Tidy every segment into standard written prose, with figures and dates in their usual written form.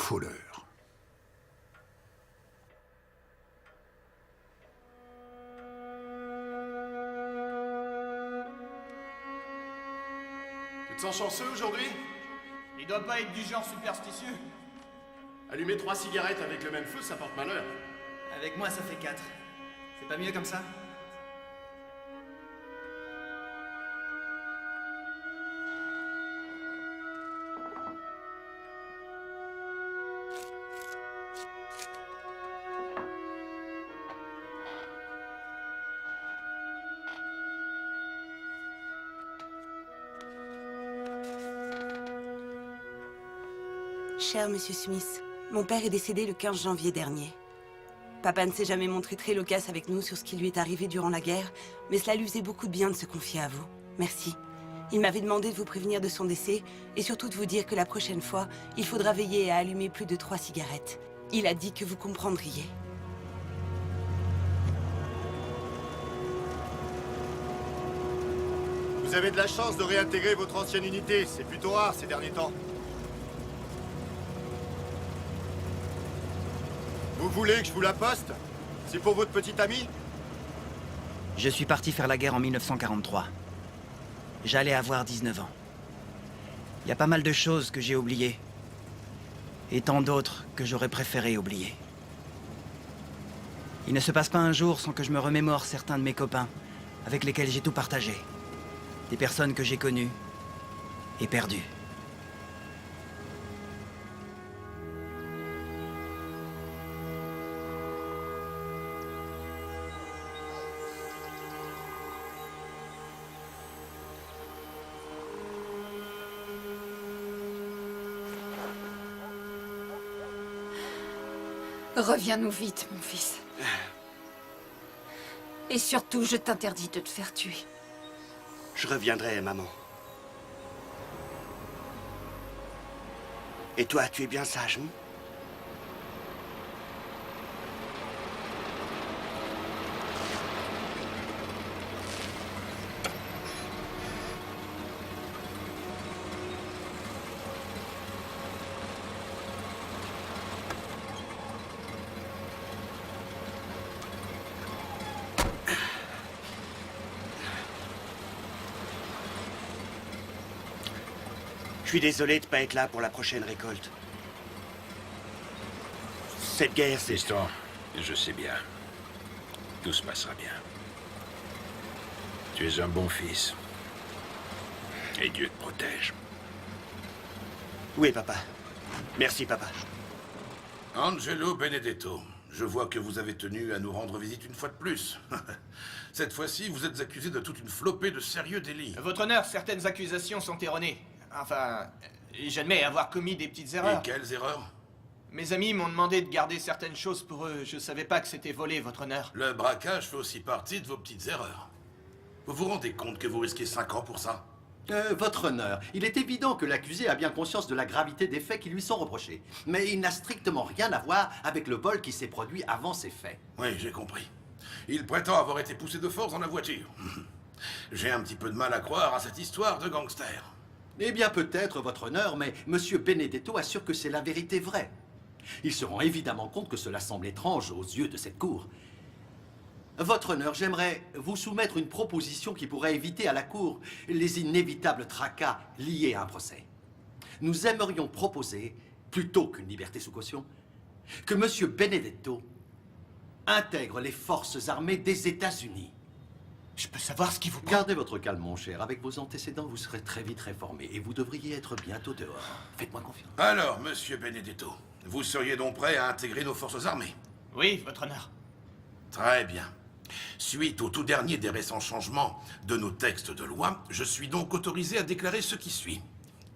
affoleur. Tu te sens chanceux aujourd'hui? Il doit pas être du genre superstitieux. Allumer 3 cigarettes avec le même feu, ça porte malheur. Avec moi, ça fait 4. C'est pas mieux comme ça? Cher Monsieur Smith, mon père est décédé le 15 janvier dernier. Papa ne s'est jamais montré très loquace avec nous sur ce qui lui est arrivé durant la guerre, mais cela lui faisait beaucoup de bien de se confier à vous. Merci. Il m'avait demandé de vous prévenir de son décès et surtout de vous dire que la prochaine fois, il faudra veiller à allumer plus de 3 cigarettes. Il a dit que vous comprendriez. Vous avez de la chance de réintégrer votre ancienne unité. C'est plutôt rare ces derniers temps. Vous voulez que je vous la poste? C'est pour votre petit ami? Je suis parti faire la guerre en 1943. J'allais avoir 19 ans. Il y a pas mal de choses que j'ai oubliées. Et tant d'autres que j'aurais préféré oublier. Il ne se passe pas un jour sans que je me remémore certains de mes copains, avec lesquels j'ai tout partagé. Des personnes que j'ai connues et perdues. Reviens-nous vite, mon fils. Et surtout, je t'interdis de te faire tuer. Je reviendrai, maman. Et toi, tu es bien sage, hein? Je suis désolé de ne pas être là pour la prochaine récolte. Cette guerre, c'est... Fiston, je sais bien. Tout se passera bien. Tu es un bon fils. Et Dieu te protège. Oui, papa. Merci, papa. Angelo Benedetto, je vois que vous avez tenu à nous rendre visite une fois de plus. Cette fois-ci, vous êtes accusé de toute une flopée de sérieux délits. Votre honneur, certaines accusations sont erronées. Enfin, j'admets avoir commis des petites erreurs. Et quelles erreurs? Mes amis m'ont demandé de garder certaines choses pour eux. Je savais pas que c'était volé, votre honneur. Le braquage fait aussi partie de vos petites erreurs. Vous vous rendez compte que vous risquez 5 ans pour ça? Votre honneur, il est évident que l'accusé a bien conscience de la gravité des faits qui lui sont reprochés. Mais il n'a strictement rien à voir avec le vol qui s'est produit avant ces faits. Oui, j'ai compris. Il prétend avoir été poussé de force dans la voiture. J'ai un petit peu de mal à croire à cette histoire de gangster. Eh bien, peut-être, votre honneur, mais Monsieur Benedetto assure que c'est la vérité vraie. Ils se rend évidemment compte que cela semble étrange aux yeux de cette cour. Votre honneur, j'aimerais vous soumettre une proposition qui pourrait éviter à la cour les inévitables tracas liés à un procès. Nous aimerions proposer, plutôt qu'une liberté sous caution, que Monsieur Benedetto intègre les forces armées des États-Unis. Je peux savoir ce qui vous prend? Gardez votre calme, mon cher. Avec vos antécédents, vous serez très vite réformé et vous devriez être bientôt dehors. Faites-moi confiance. Alors, monsieur Benedetto, vous seriez donc prêt à intégrer nos forces armées? Oui, votre honneur. Très bien. Suite au tout dernier des récents changements de nos textes de loi, je suis donc autorisé à déclarer ce qui suit.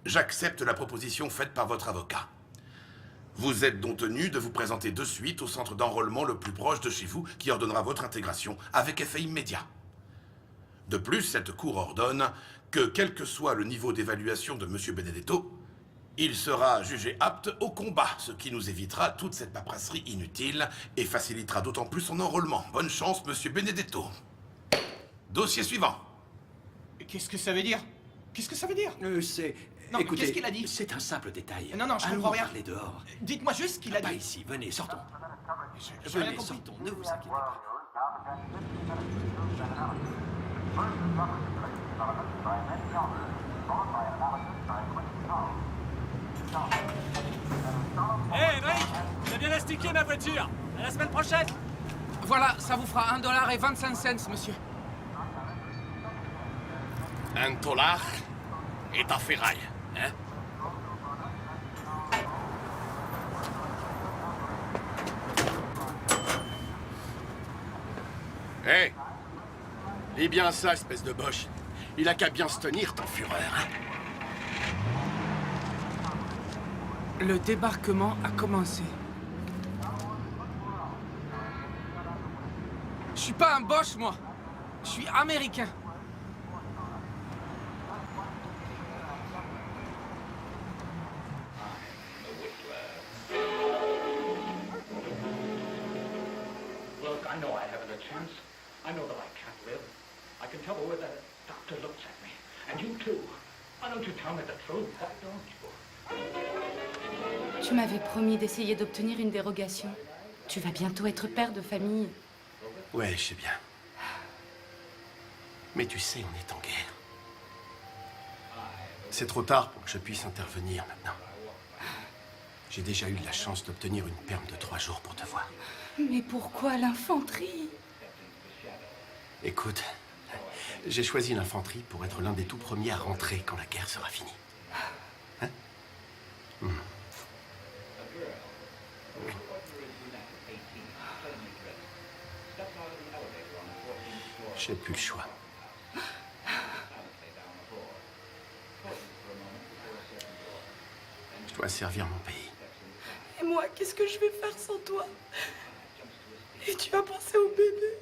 J'accepte la proposition faite par votre avocat. Vous êtes donc tenu de vous présenter de suite au centre d'enrôlement le plus proche de chez vous qui ordonnera votre intégration avec effet immédiat. De plus, cette cour ordonne que, quel que soit le niveau d'évaluation de M. Benedetto, il sera jugé apte au combat, ce qui nous évitera toute cette paperasserie inutile et facilitera d'autant plus son enrôlement. Bonne chance, M. Benedetto. Dossier suivant. Qu'est-ce que ça veut dire? Qu'est-ce que ça veut dire? Non, Écoutez, qu'est-ce qu'il a dit? c'est un simple détail. Non, je Allons comprends rien. parler dehors. Dites-moi juste ce qu'il a Pas dit. ici, venez, sortons. J'ai rien Venez, compris. sortons, ne vous inquiétez pas. Hé, Mike, j'ai bien astiqué ma voiture. À la semaine prochaine. Voilà, ça vous fera $1,25, monsieur. $1 et ta ferraille, hein? Hé! Lis bien ça, espèce de boche. Il a qu'à bien se tenir, ton fureur, hein? Le débarquement a commencé. Je suis pas un Bosch, moi. Je suis américain. Look, I know I haven't a chance. I know that I can't live. I can tell the way the doctor looks at me. And you too. Why don't you tell me the truth? Why don't you? Tu m'avais promis d'essayer d'obtenir une dérogation. Tu vas bientôt être père de famille. Ouais, je sais bien. Mais tu sais, on est en guerre. C'est trop tard pour que je puisse intervenir maintenant. J'ai déjà eu la chance d'obtenir une perme de 3 jours pour te voir. Mais pourquoi l'infanterie? Écoute, j'ai choisi l'infanterie pour être l'un des tout premiers à rentrer quand la guerre sera finie. Hein? J'ai plus le choix. Je dois servir mon pays. Et moi, qu'est-ce que je vais faire sans toi? Et tu as pensé au bébé?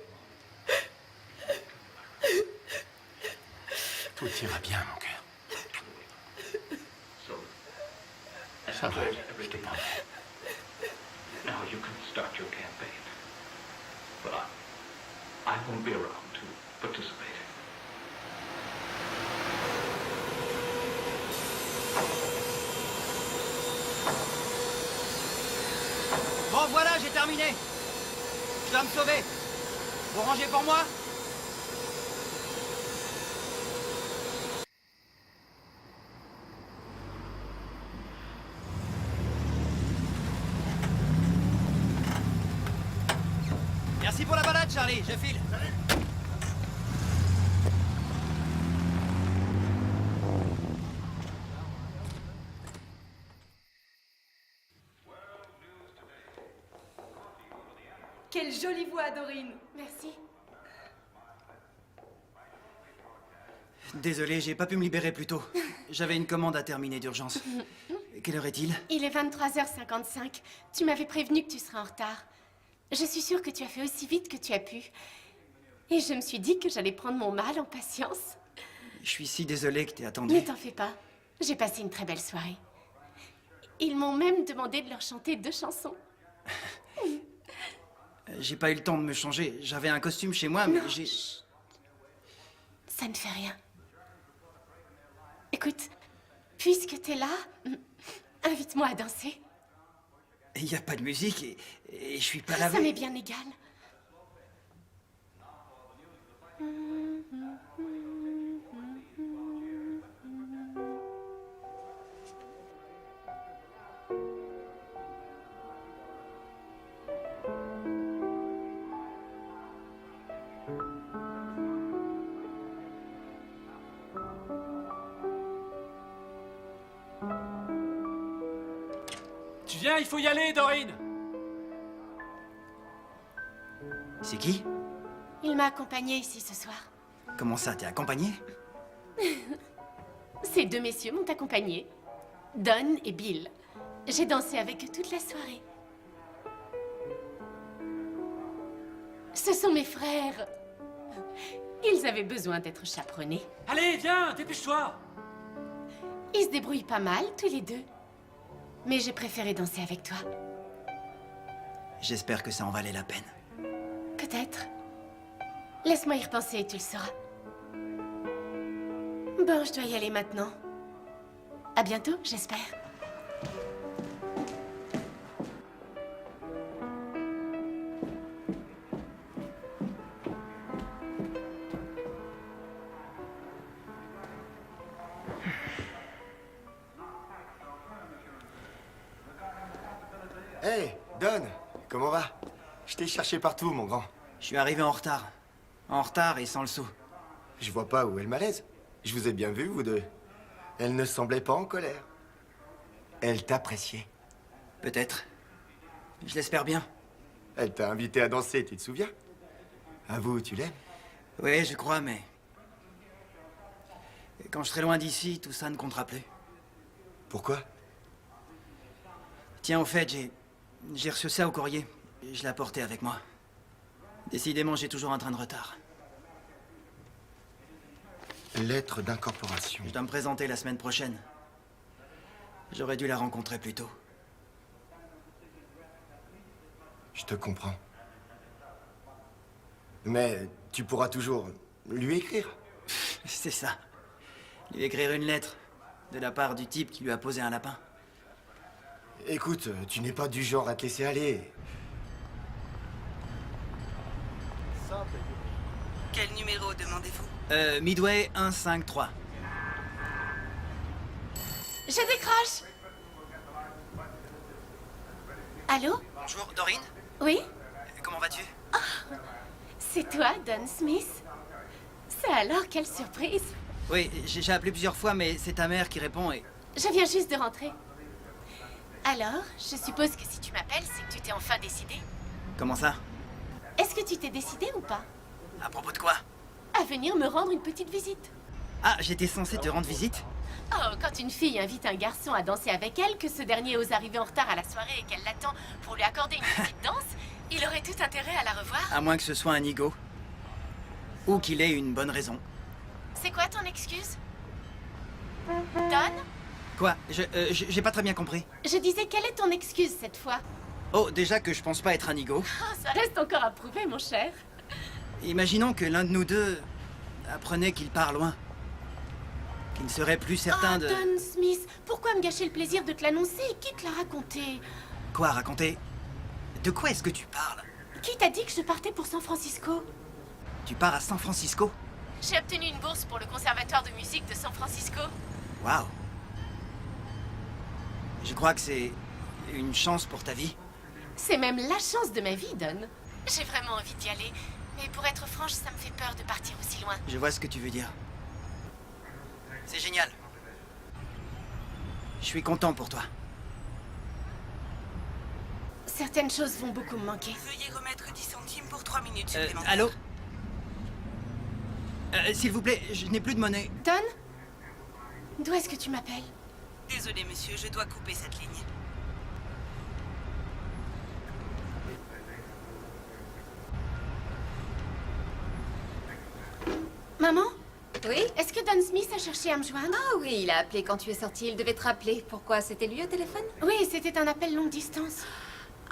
Tout ira bien, mon cœur. Ça va, je te promets. Now you can start your campaign. But I won't be around to participate. Bon, voilà, j'ai terminé. Je dois me sauver. Vous rangez pour moi? Merci pour la balade, Charlie. Je file. Quelle jolie voix, Dorine. Merci. Désolé, j'ai pas pu me libérer plus tôt. J'avais une commande à terminer d'urgence. Quelle heure est-il? Il est 23h55. Tu m'avais prévenu que tu serais en retard. Je suis sûre que tu as fait aussi vite que tu as pu. Et je me suis dit que j'allais prendre mon mal en patience. Je suis si désolé que t'aies attendu. Ne t'en fais pas. J'ai passé une très belle soirée. Ils m'ont même demandé de leur chanter 2 chansons. J'ai pas eu le temps de me changer. J'avais un costume chez moi, mais j'ai... Ça ne fait rien. Écoute, puisque t'es là, invite-moi à danser. Il n'y a pas de musique et je suis pas lavé. Ça m'est bien égal. Tu viens, il faut y aller, Dorine. C'est qui? Il m'a accompagnée ici ce soir. Comment ça, t'es accompagné? Ces 2 messieurs m'ont accompagnée. Don et Bill. J'ai dansé avec eux toute la soirée. Ce sont mes frères. Ils avaient besoin d'être chaperonnés. Allez, viens, dépêche-toi. Ils se débrouillent pas mal, tous les 2. Mais j'ai préféré danser avec toi. J'espère que ça en valait la peine. Peut-être. Laisse-moi y repenser et tu le sauras. Bon, je dois y aller maintenant. À bientôt, j'espère. Hey, Don, comment va? Je t'ai cherché partout, mon grand. Je suis arrivé en retard. En retard et sans le sou. Je vois pas où est le malaise. Je vous ai bien vu, vous deux. Elle ne semblait pas en colère. Elle t'appréciait. Peut-être. Je l'espère bien. Elle t'a invité à danser, tu te souviens? Avoue, tu l'aimes? Oui, je crois, mais... Quand je serai loin d'ici, tout ça ne comptera plus. Pourquoi? Tiens, au fait, j'ai reçu ça au courrier. Je l'ai apporté avec moi. Décidément, j'ai toujours un train de retard. Lettre d'incorporation. Je dois me présenter la semaine prochaine. J'aurais dû la rencontrer plus tôt. Je te comprends. Mais tu pourras toujours lui écrire. C'est ça. Lui écrire une lettre de la part du type qui lui a posé un lapin. Écoute, tu n'es pas du genre à te laisser aller. Quel numéro demandez-vous? Midway 153. Je décroche. Allô? Bonjour, Dorine? Oui? Comment vas-tu? C'est toi, Don Smith? Ça alors, quelle surprise! Oui, j'ai appelé plusieurs fois, mais c'est ta mère qui répond et... Je viens juste de rentrer. Alors, je suppose que si tu m'appelles, c'est que tu t'es enfin décidé? Comment ça? Est-ce que tu t'es décidé ou pas? À propos de quoi? À venir me rendre une petite visite. Ah, j'étais censé te rendre visite? Oh, quand une fille invite un garçon à danser avec elle, que ce dernier ose arriver en retard à la soirée et qu'elle l'attend pour lui accorder une petite danse, il aurait tout intérêt à la revoir. À moins que ce soit un ego. Ou qu'il ait une bonne raison. C'est quoi ton excuse? Don? Quoi? J'ai pas très bien compris. Je disais, quelle est ton excuse cette fois? Oh, déjà que je pense pas être un ego. Oh, ça reste encore à prouver, mon cher. Imaginons que l'un de nous deux apprenait qu'il part loin. Qu'il ne serait plus certain de... Don Smith, pourquoi me gâcher le plaisir de te l'annoncer? Qui te l'a raconté? Quoi raconter? De quoi est-ce que tu parles? Qui t'a dit que je partais pour San Francisco? Tu pars à San Francisco? J'ai obtenu une bourse pour le conservatoire de musique de San Francisco. Waouh. Je crois que c'est une chance pour ta vie. C'est même la chance de ma vie, Don. J'ai vraiment envie d'y aller. Mais pour être franche, ça me fait peur de partir aussi loin. Je vois ce que tu veux dire. C'est génial. Je suis content pour toi. Certaines choses vont beaucoup me manquer. Veuillez remettre 10 centimes pour 3 minutes supplémentaires. Allô? S'il vous plaît, je n'ai plus de monnaie. Don? D'où est-ce que tu m'appelles? Désolé, monsieur, je dois couper cette ligne. Maman? Oui? Est-ce que Don Smith a cherché à me joindre? Ah oui, il a appelé quand tu es sortie. Il devait te rappeler. Pourquoi? C'était lui au téléphone? Oui, c'était un appel longue distance.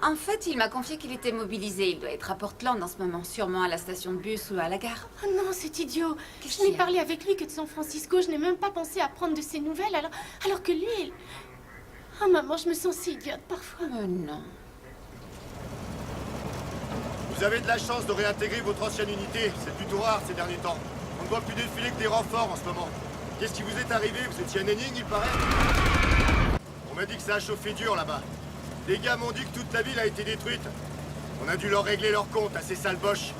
En fait, il m'a confié qu'il était mobilisé. Il doit être à Portland en ce moment, sûrement à la station de bus ou à la gare. Oh non, c'est idiot. Je n'ai parlé avec lui que de San Francisco. Je n'ai même pas pensé à prendre de ses nouvelles, alors que lui, il... Oh maman, je me sens si idiote parfois. Oh non. Vous avez de la chance de réintégrer votre ancienne unité. C'est plutôt rare ces derniers temps. On ne voit plus défiler que des renforts en ce moment. Qu'est-ce qui vous est arrivé? Vous étiez un énigme, il paraît? On m'a dit que ça a chauffé dur là-bas. Les gars m'ont dit que toute la ville a été détruite. On a dû leur régler leur compte à ces sales boches.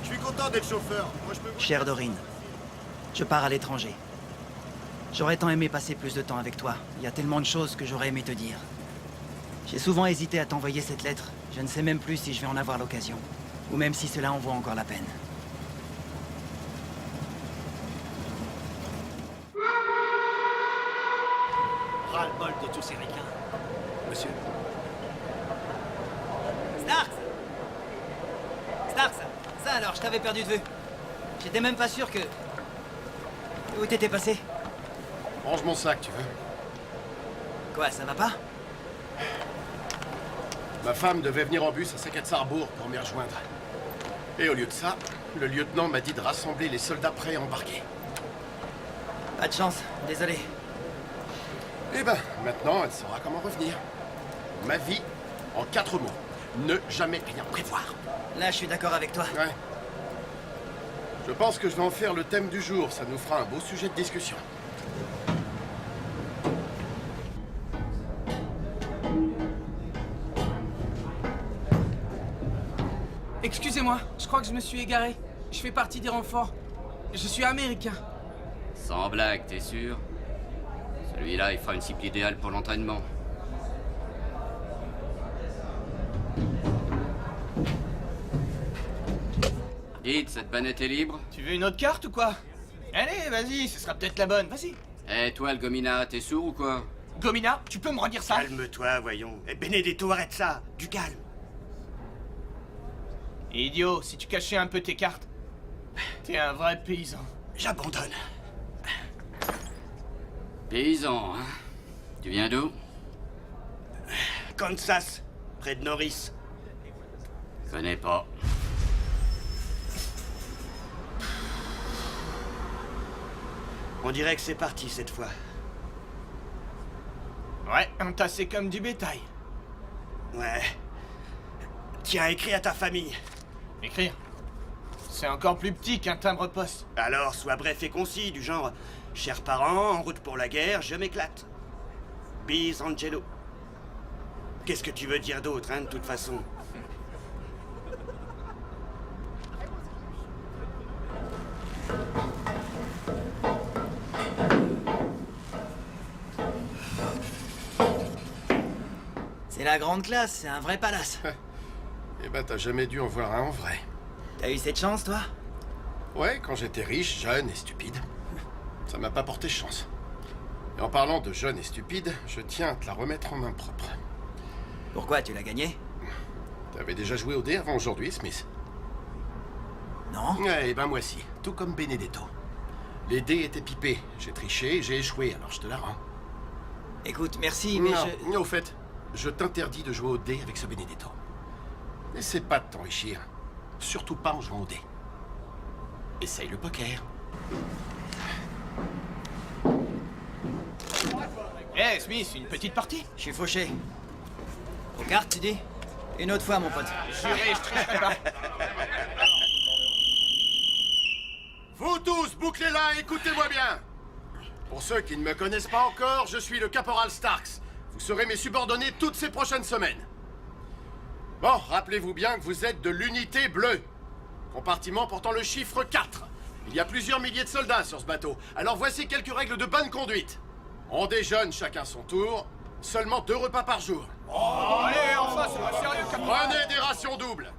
Je suis content d'être chauffeur. Moi, je peux... Chère Dorine, je pars à l'étranger. J'aurais tant aimé passer plus de temps avec toi. Il y a tellement de choses que j'aurais aimé te dire. J'ai souvent hésité à t'envoyer cette lettre. Je ne sais même plus si je vais en avoir l'occasion. Ou même si cela en vaut encore la peine. Ras-le-bol de tous ces ricains. Monsieur. Starks! Starks! Ça alors, je t'avais perdu de vue. J'étais même pas sûr que... Où t'étais passé? Range mon sac, tu veux? Quoi, ça va pas? Ma femme devait venir en bus à Saint-Quentin-Sarrebourg pour m'y rejoindre. Et au lieu de ça, le lieutenant m'a dit de rassembler les soldats prêts à embarquer. Pas de chance, désolé. Eh ben, maintenant, elle saura comment revenir. Ma vie, en 4 mots. Ne jamais rien prévoir. Là, je suis d'accord avec toi. Ouais. Je pense que je vais en faire le thème du jour. Ça nous fera un beau sujet de discussion. Excusez-moi, je crois que je me suis égaré. Je fais partie des renforts. Je suis américain. Sans blague, t'es sûr? Celui-là, il fera une cible idéale pour l'entraînement. Dites, cette banette est libre? Tu veux une autre carte ou quoi? Allez, vas-y, ce sera peut-être la bonne, vas-y. Eh, toi, le Gomina, t'es sourd ou quoi? Gomina, tu peux me redire ça? Calme-toi, voyons. Eh, Benedetto, arrête ça. Du calme. Idiot, si tu cachais un peu tes cartes, t'es un vrai paysan. J'abandonne. Paysan, hein? Tu viens d'où? Kansas, près de Norris. Connais pas. On dirait que c'est parti cette fois. Ouais, entassé comme du bétail. Ouais. Tiens, écris à ta famille. Écrire? C'est encore plus petit qu'un timbre-poste. Alors, sois bref et concis, du genre... Chers parents, en route pour la guerre, je m'éclate. Bis Angelo. Qu'est-ce que tu veux dire d'autre, hein, de toute façon? C'est la grande classe, c'est un vrai palace. Eh ben, t'as jamais dû en voir un en vrai. T'as eu cette chance, toi? Ouais, quand j'étais riche, jeune et stupide. Ça m'a pas porté chance. Et en parlant de jeune et stupide, je tiens à te la remettre en main propre. Pourquoi, tu l'as gagné? T'avais déjà joué au dé avant aujourd'hui, Smith? Non? Ouais, eh ben moi si, tout comme Benedetto. Les dés étaient pipés, j'ai triché, j'ai échoué, alors je te la rends. Écoute, merci, mais non, au fait, je t'interdis de jouer au dé avec ce Benedetto. N'essaie pas de t'enrichir, surtout pas en jouant au dé. Essaye le poker. Eh, Smith, une petite partie? Je suis fauché. Aux cartes, tu dis? Une autre fois, mon pote. Juré, je tricherai pas. Vous tous, bouclez-la, écoutez-moi bien. Pour ceux qui ne me connaissent pas encore, je suis le caporal Starks. Vous serez mes subordonnés toutes ces prochaines semaines. Bon, rappelez-vous bien que vous êtes de l'unité bleue. Compartiment portant le chiffre 4. Il y a plusieurs milliers de soldats sur ce bateau. Alors voici quelques règles de bonne conduite. On déjeune chacun son tour. Seulement 2 repas par jour. Oh, allez, enfin, c'est pas sérieux, caporal. Prenez des rations doubles.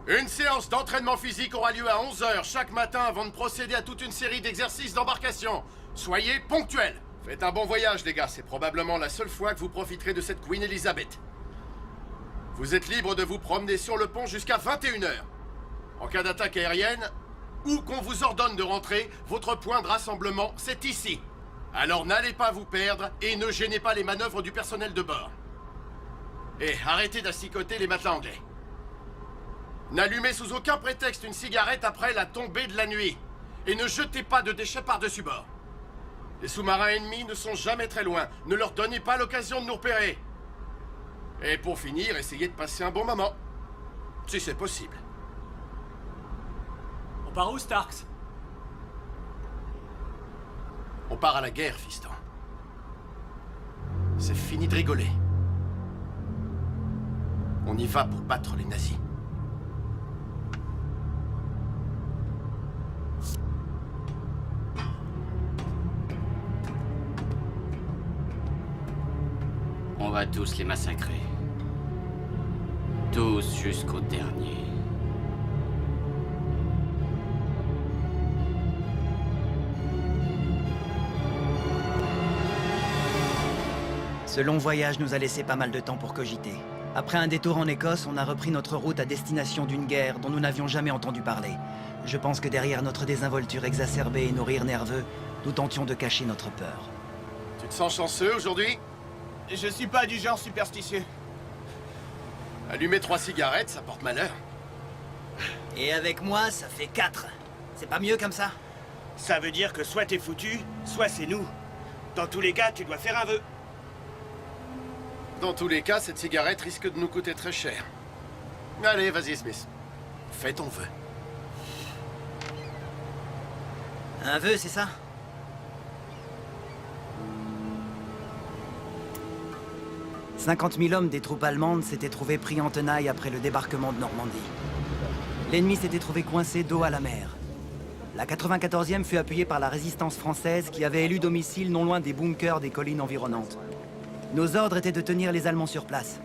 Une séance d'entraînement physique aura lieu à 11h chaque matin avant de procéder à toute une série d'exercices d'embarcation. Soyez ponctuels. Faites un bon voyage, les gars. C'est probablement la seule fois que vous profiterez de cette Queen Elizabeth. Vous êtes libre de vous promener sur le pont jusqu'à 21h. En cas d'attaque aérienne, ou qu'on vous ordonne de rentrer, votre point de rassemblement, c'est ici. Alors n'allez pas vous perdre et ne gênez pas les manœuvres du personnel de bord. Et arrêtez d'asticoter les matelas anglais. N'allumez sous aucun prétexte une cigarette après la tombée de la nuit. Et ne jetez pas de déchets par-dessus bord. Les sous-marins ennemis ne sont jamais très loin. Ne leur donnez pas l'occasion de nous repérer. Et pour finir, essayez de passer un bon moment. Si c'est possible. On part où, Starks? On part à la guerre, fiston. C'est fini de rigoler. On y va pour battre les nazis. On va tous les massacrer. Tous jusqu'au dernier. Ce long voyage nous a laissé pas mal de temps pour cogiter. Après un détour en Écosse, on a repris notre route à destination d'une guerre dont nous n'avions jamais entendu parler. Je pense que derrière notre désinvolture exacerbée et nos rires nerveux, nous tentions de cacher notre peur. Tu te sens chanceux aujourd'hui? Je suis pas du genre superstitieux. Allumer 3 cigarettes, ça porte malheur. Et avec moi, ça fait 4. C'est pas mieux comme ça? Ça veut dire que soit t'es foutu, soit c'est nous. Dans tous les cas, tu dois faire un vœu. Dans tous les cas, cette cigarette risque de nous coûter très cher. Allez, vas-y, Smith. Fais ton vœu. Un vœu, c'est ça? « 50 000 hommes des troupes allemandes s'étaient trouvés pris en tenaille après le débarquement de Normandie. L'ennemi s'était trouvé coincé dos à la mer. La 94e fut appuyée par la résistance française qui avait élu domicile non loin des bunkers des collines environnantes. Nos ordres étaient de tenir les Allemands sur place.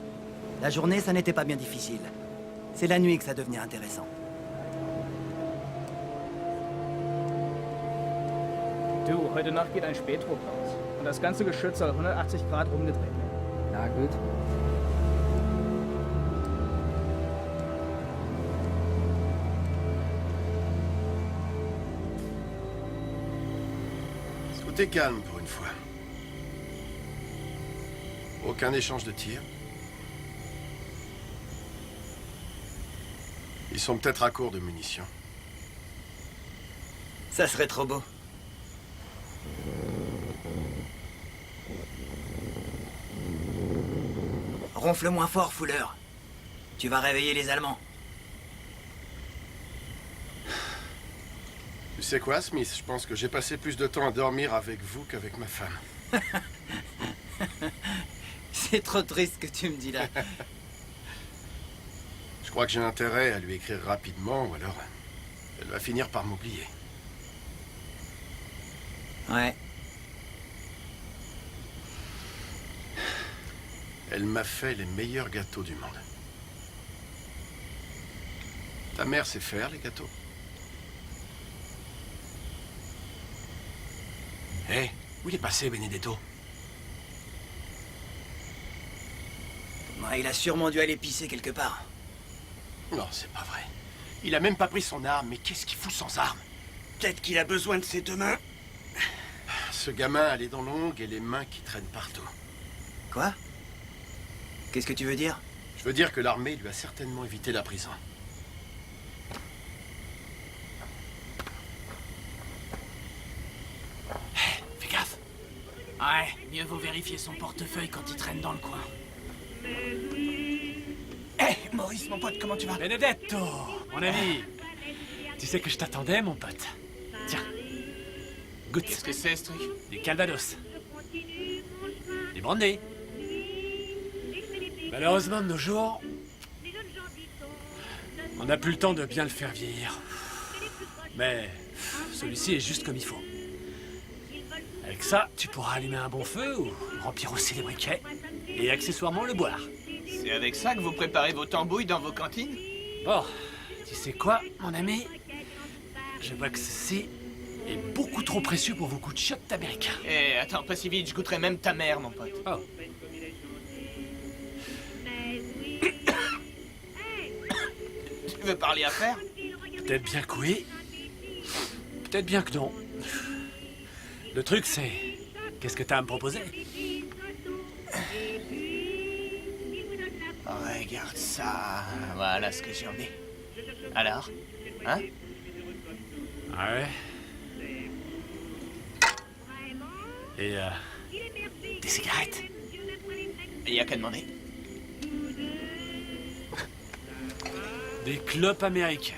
La journée, ça n'était pas bien difficile. C'est la nuit que ça devenait intéressant. Du, heute Nacht geht ein Spätrupp raus. Und das ganze Geschütz soll 180 Grad rumgedreht werden. Na gut. Tout est calme pour une fois. Aucun échange de tirs. Ils sont peut-être à court de munitions. Ça serait trop beau. Ronfle moins fort, fouleur. Tu vas réveiller les Allemands. Tu sais quoi, Smith? Je pense que j'ai passé plus de temps à dormir avec vous qu'avec ma femme. C'est trop triste ce que tu me dis là. Je crois que j'ai intérêt à lui écrire rapidement, ou alors elle va finir par m'oublier. Ouais. Elle m'a fait les meilleurs gâteaux du monde. Ta mère sait faire les gâteaux? Hé, hey, où il est passé, Benedetto? Ouais, il a sûrement dû aller pisser quelque part. Non, c'est pas vrai. Il a même pas pris son arme, mais qu'est-ce qu'il fout sans arme? Peut-être qu'il a besoin de ses deux mains. Ce gamin a les dents longues et les mains qui traînent partout. Quoi? Qu'est-ce que tu veux dire? Je veux dire que l'armée lui a certainement évité la prison. Hé, fais gaffe. Ouais, mieux vaut vérifier son portefeuille quand il traîne dans le coin. Hé, Maurice, mon pote, comment tu vas? Benedetto, mon ami. Tu sais que je t'attendais, mon pote. Tiens, goûte. Qu'est-ce que c'est, ce truc? Des calvados. Des brandy. Malheureusement, de nos jours, on n'a plus le temps de bien le faire vieillir. Mais celui-ci est juste comme il faut. Avec ça, tu pourras allumer un bon feu ou remplir aussi les briquets et accessoirement le boire. C'est avec ça que vous préparez vos tambouilles dans vos cantines? Bon, tu sais quoi, mon ami? Je vois que ceci est beaucoup trop précieux pour vos coups de shot américains. Eh, attends, pas si vite, je goûterai même ta mère, mon pote. Oh. Tu veux parler affaires? Peut-être bien que oui. Peut-être bien que non. Le truc, c'est... Qu'est-ce que t'as à me proposer? Regarde ça. Voilà ce que j'ai emmené. Alors? Hein? Ouais. Et des cigarettes? Il y a qu'à demander. Des clopes américaines.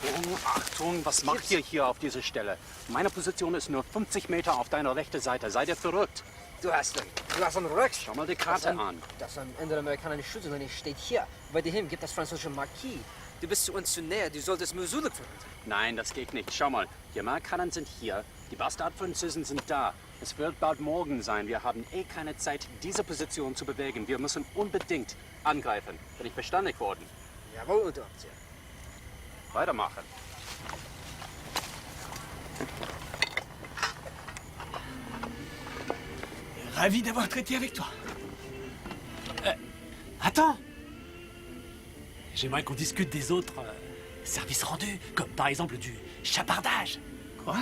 Oh, Achtung, was macht ihr hier auf dieser Stelle? Meine Position ist nur 50 Meter auf deiner rechten Seite. Seid ihr verrückt? Du hast recht. Lass uns rechts. Schau mal die Karte an. Das am Ende der amerikanischen Schutzlinie steht hier. Bei dir hin gibt das französische Marquis. Du bist zu uns zu näher. Du solltest Mosul verwenden. Nein, das geht nicht. Schau mal, die Amerikaner sind hier. Die Bastardfranzösen sind da. Es wird bald morgen sein. Wir haben eh keine Zeit, diese Position zu bewegen. Wir müssen unbedingt angreifen. Bin ich verständig worden? Jawohl, Unteroffizier. Weitermachen. Ravi d'avoir traité avec toi. Attends! J'aimerais qu'on discute des autres services rendus, comme par exemple du chapardage. Quoi?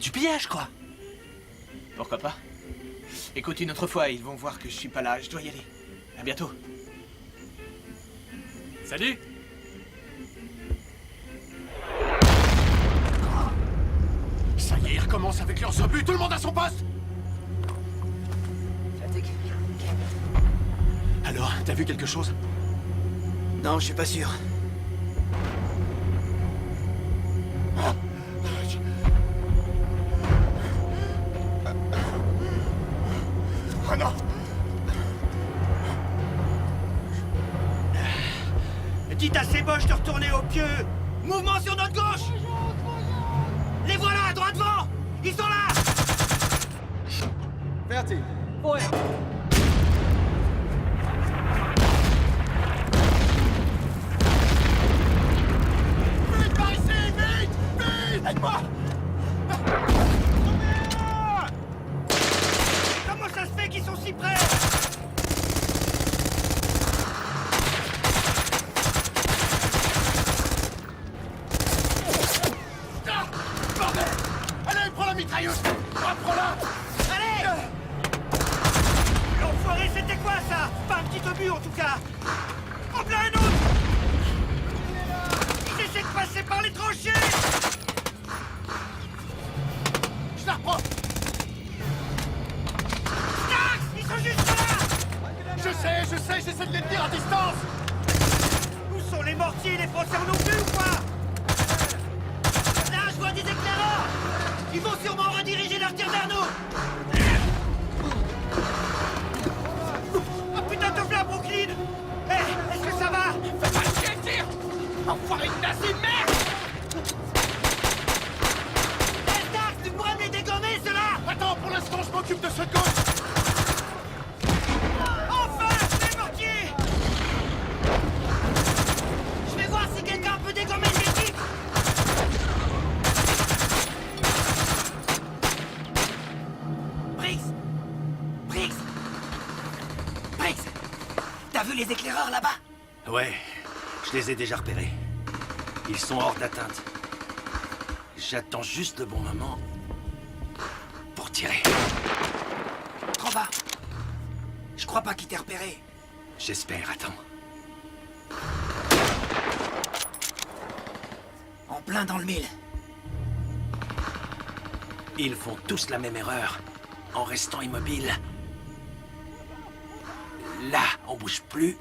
Du pillage, quoi. Pourquoi pas? Écoute, une autre fois, ils vont voir que je suis pas là. Je dois y aller. À bientôt. Salut! Ça y est, ils recommencent avec leurs obus, tout le monde à son poste! Alors, t'as vu quelque chose? Non, je suis pas sûr. Oh non! Dites à ces boches de retourner au pieu. Mouvement sur notre gauche. Les voilà, droit devant. Ils sont là. Fertig. Vorher. Vite par ici, vite! Vite! Aide-moi! Comment ça se fait qu'ils sont si près? Bordel! Allez, prends la mitrailleuse! Prends-la! Allez! L'enfoiré, c'était quoi ça? Pas un petit obus en tout cas. En plein un autre! Ils essaient de passer par les tranchées! Je la reprends! Stax! Ils sont juste là! Je sais, j'essaie de les tenir à distance! Où sont les mortiers? Les Français en ont plus ou quoi? Là, je vois des éclaireurs! Ils vont sûrement rediriger leur tir vers nous! Oh putain, te plaît, Brooklyn! Eh, est-ce que ça va? Fais pas chier, tire! Enfoiré de nazi, merde! Eh, Stax, tu pourrais me les dégommer, ceux-là! Attends, pour l'instant, je m'occupe de ceux de gauche! Enfin, les mortiers! Je vais voir si quelqu'un peut dégommer ces types! Briggs! Briggs! Briggs! T'as vu les éclaireurs là-bas? Ouais, je les ai déjà repérés. Ils sont hors d'atteinte. J'attends juste le bon moment pour tirer. Trop bas! Je crois pas qu'il t'ait repéré. J'espère, attends. En plein dans le mille. Ils font tous la même erreur, en restant immobiles. Là, on bouge plus.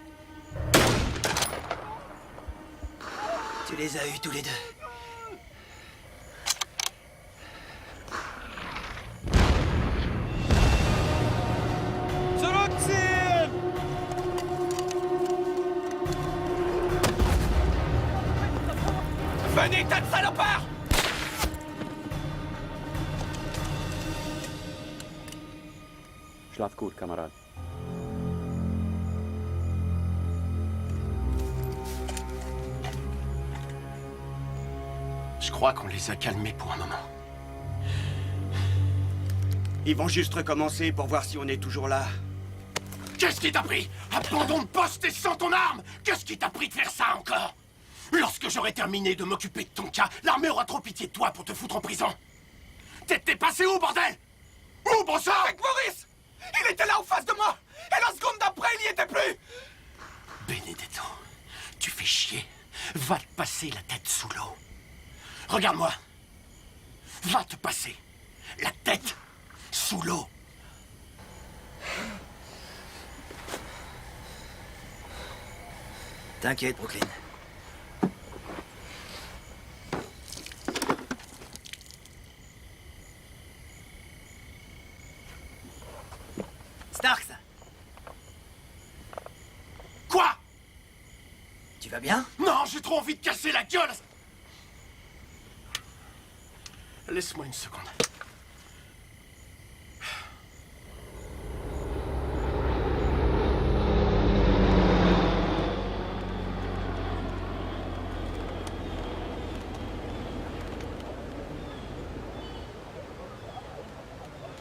Tu les as eus tous les deux. Zurückziehen! Venez, tas de salopards! Schlaf gut, Kamerad. Je crois qu'on les a calmés pour un moment. Ils vont juste recommencer pour voir si on est toujours là. Qu'est-ce qui t'a pris? Abandon de poste et sans ton arme! Qu'est-ce qui t'a pris de faire ça encore? Lorsque j'aurai terminé de m'occuper de ton cas, l'armée aura trop pitié de toi pour te foutre en prison. T'es passé où, bordel? Où, bon sang? Avec Maurice! Il était là en face de moi! Et la seconde d'après, il n'y était plus! Benedetto, tu fais chier. Va te passer la tête sous l'eau. Regarde-moi. Va te passer la tête sous l'eau. T'inquiète, Brooklyn. Starks! Quoi? Tu vas bien? Non, j'ai trop envie de casser la gueule. Laisse-moi une seconde.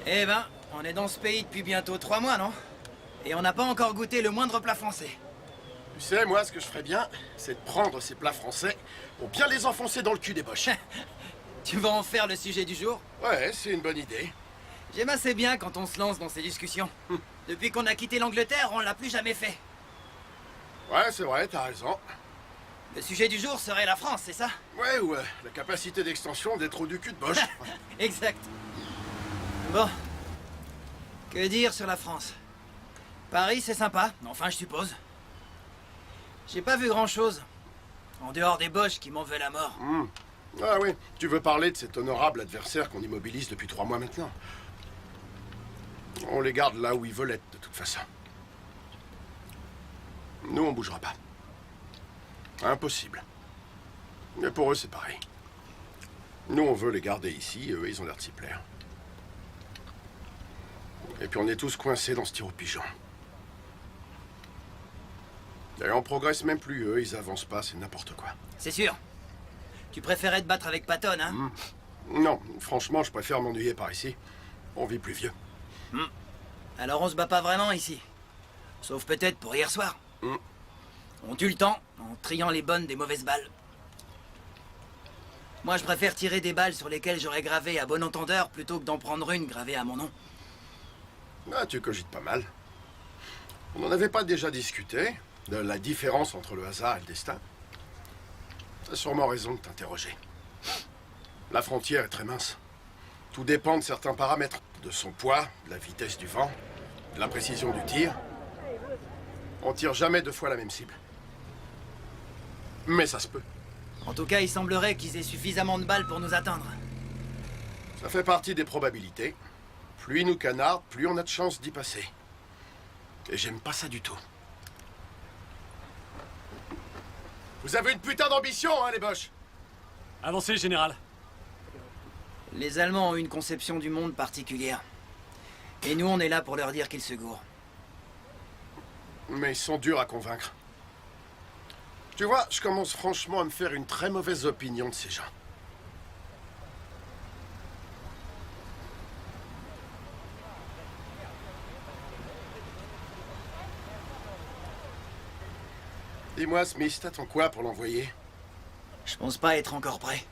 Eh ben, on est dans ce pays depuis bientôt 3 mois, non? Et on n'a pas encore goûté le moindre plat français. Tu sais, moi, ce que je ferais bien, c'est de prendre ces plats français pour bien les enfoncer dans le cul des boches. Tu vas en faire le sujet du jour? Ouais, c'est une bonne idée. J'aime assez bien quand on se lance dans ces discussions. Depuis qu'on a quitté l'Angleterre, on l'a plus jamais fait. Ouais, c'est vrai, t'as raison. Le sujet du jour serait la France, c'est ça? Ouais, ou la capacité d'extension des trous du cul de Bosch. Exact. Bon. Que dire sur la France? Paris, c'est sympa, enfin, je suppose. J'ai pas vu grand-chose. En dehors des Boches qui m'en veulent la mort. Ah oui, tu veux parler de cet honorable adversaire qu'on immobilise depuis 3 mois maintenant? On les garde là où ils veulent être, de toute façon. Nous, on bougera pas. Impossible. Mais pour eux, c'est pareil. Nous, on veut les garder ici, eux, ils ont l'air de s'y plaire. Et puis on est tous coincés dans ce tir au pigeon. Et on progresse même plus, eux, ils avancent pas, c'est n'importe quoi. C'est sûr. Tu préférais te battre avec Patton, hein? Non, franchement, je préfère m'ennuyer par ici. On vit plus vieux. Alors on se bat pas vraiment ici. Sauf peut-être pour hier soir. On tue le temps en triant les bonnes des mauvaises balles. Moi, je préfère tirer des balles sur lesquelles j'aurais gravé à bon entendeur plutôt que d'en prendre une gravée à mon nom. Ah, tu cogites pas mal. On n'en avait pas déjà discuté de la différence entre le hasard et le destin? T'as sûrement raison de t'interroger. La frontière est très mince. Tout dépend de certains paramètres. De son poids, de la vitesse du vent, de la précision du tir. On tire jamais 2 fois la même cible. Mais ça se peut. En tout cas, il semblerait qu'ils aient suffisamment de balles pour nous atteindre. Ça fait partie des probabilités. Plus ils nous canardent, plus on a de chances d'y passer. Et j'aime pas ça du tout. Vous avez une putain d'ambition, hein, les Boches? Avancez, général. Les Allemands ont une conception du monde particulière. Et nous, on est là pour leur dire qu'ils se gourrent. Mais ils sont durs à convaincre. Tu vois, je commence franchement à me faire une très mauvaise opinion de ces gens. Dis-moi, Smith, t'attends quoi pour l'envoyer? Je pense pas être encore prêt.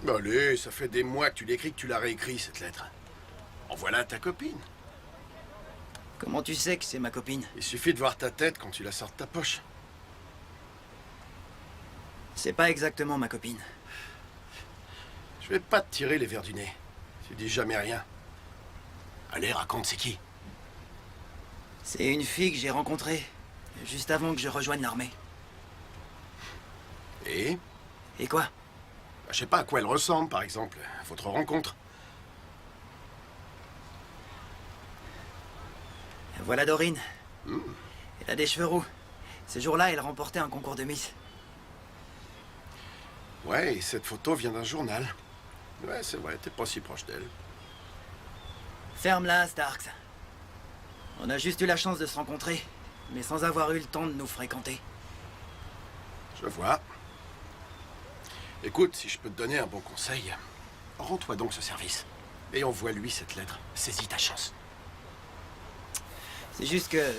Bah allez, ça fait des mois que tu l'écris, que tu l'as réécrit, cette lettre. Envoie-la à ta copine. Comment tu sais que c'est ma copine? Il suffit de voir ta tête quand tu la sors de ta poche. C'est pas exactement ma copine. Je vais pas te tirer les verres du nez. Tu dis jamais rien. Allez, raconte, c'est qui? C'est une fille que j'ai rencontrée juste avant que je rejoigne l'armée. Et? Et quoi? Je sais pas à quoi elle ressemble, par exemple. Votre rencontre. Voilà Dorine. Elle a des cheveux roux. Ce jour-là, elle remportait un concours de Miss. Ouais, et cette photo vient d'un journal. Ouais, c'est vrai, t'es pas si proche d'elle. Ferme-la, Starks. On a juste eu la chance de se rencontrer, mais sans avoir eu le temps de nous fréquenter. Je vois. Écoute, si je peux te donner un bon conseil, rends-toi donc ce service. Et envoie-lui cette lettre. Saisis ta chance. C'est juste que...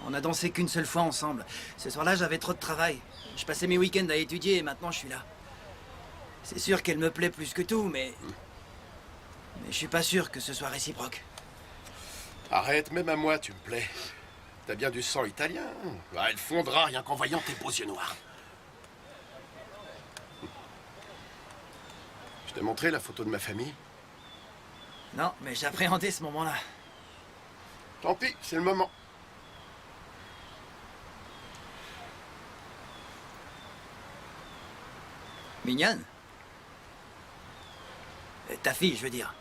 On a dansé qu'une seule fois ensemble. Ce soir-là, j'avais trop de travail. Je passais mes week-ends à étudier et maintenant je suis là. C'est sûr qu'elle me plaît plus que tout, mais... Mais je suis pas sûr que ce soit réciproque. Arrête, même à moi, tu me plais. T'as bien du sang italien. Ah, elle fondra rien qu'en voyant tes beaux yeux noirs. Je t'ai montré la photo de ma famille? Non, mais j'appréhendais ce moment-là. Tant pis, c'est le moment. Mignonne? Ta fille, je veux dire.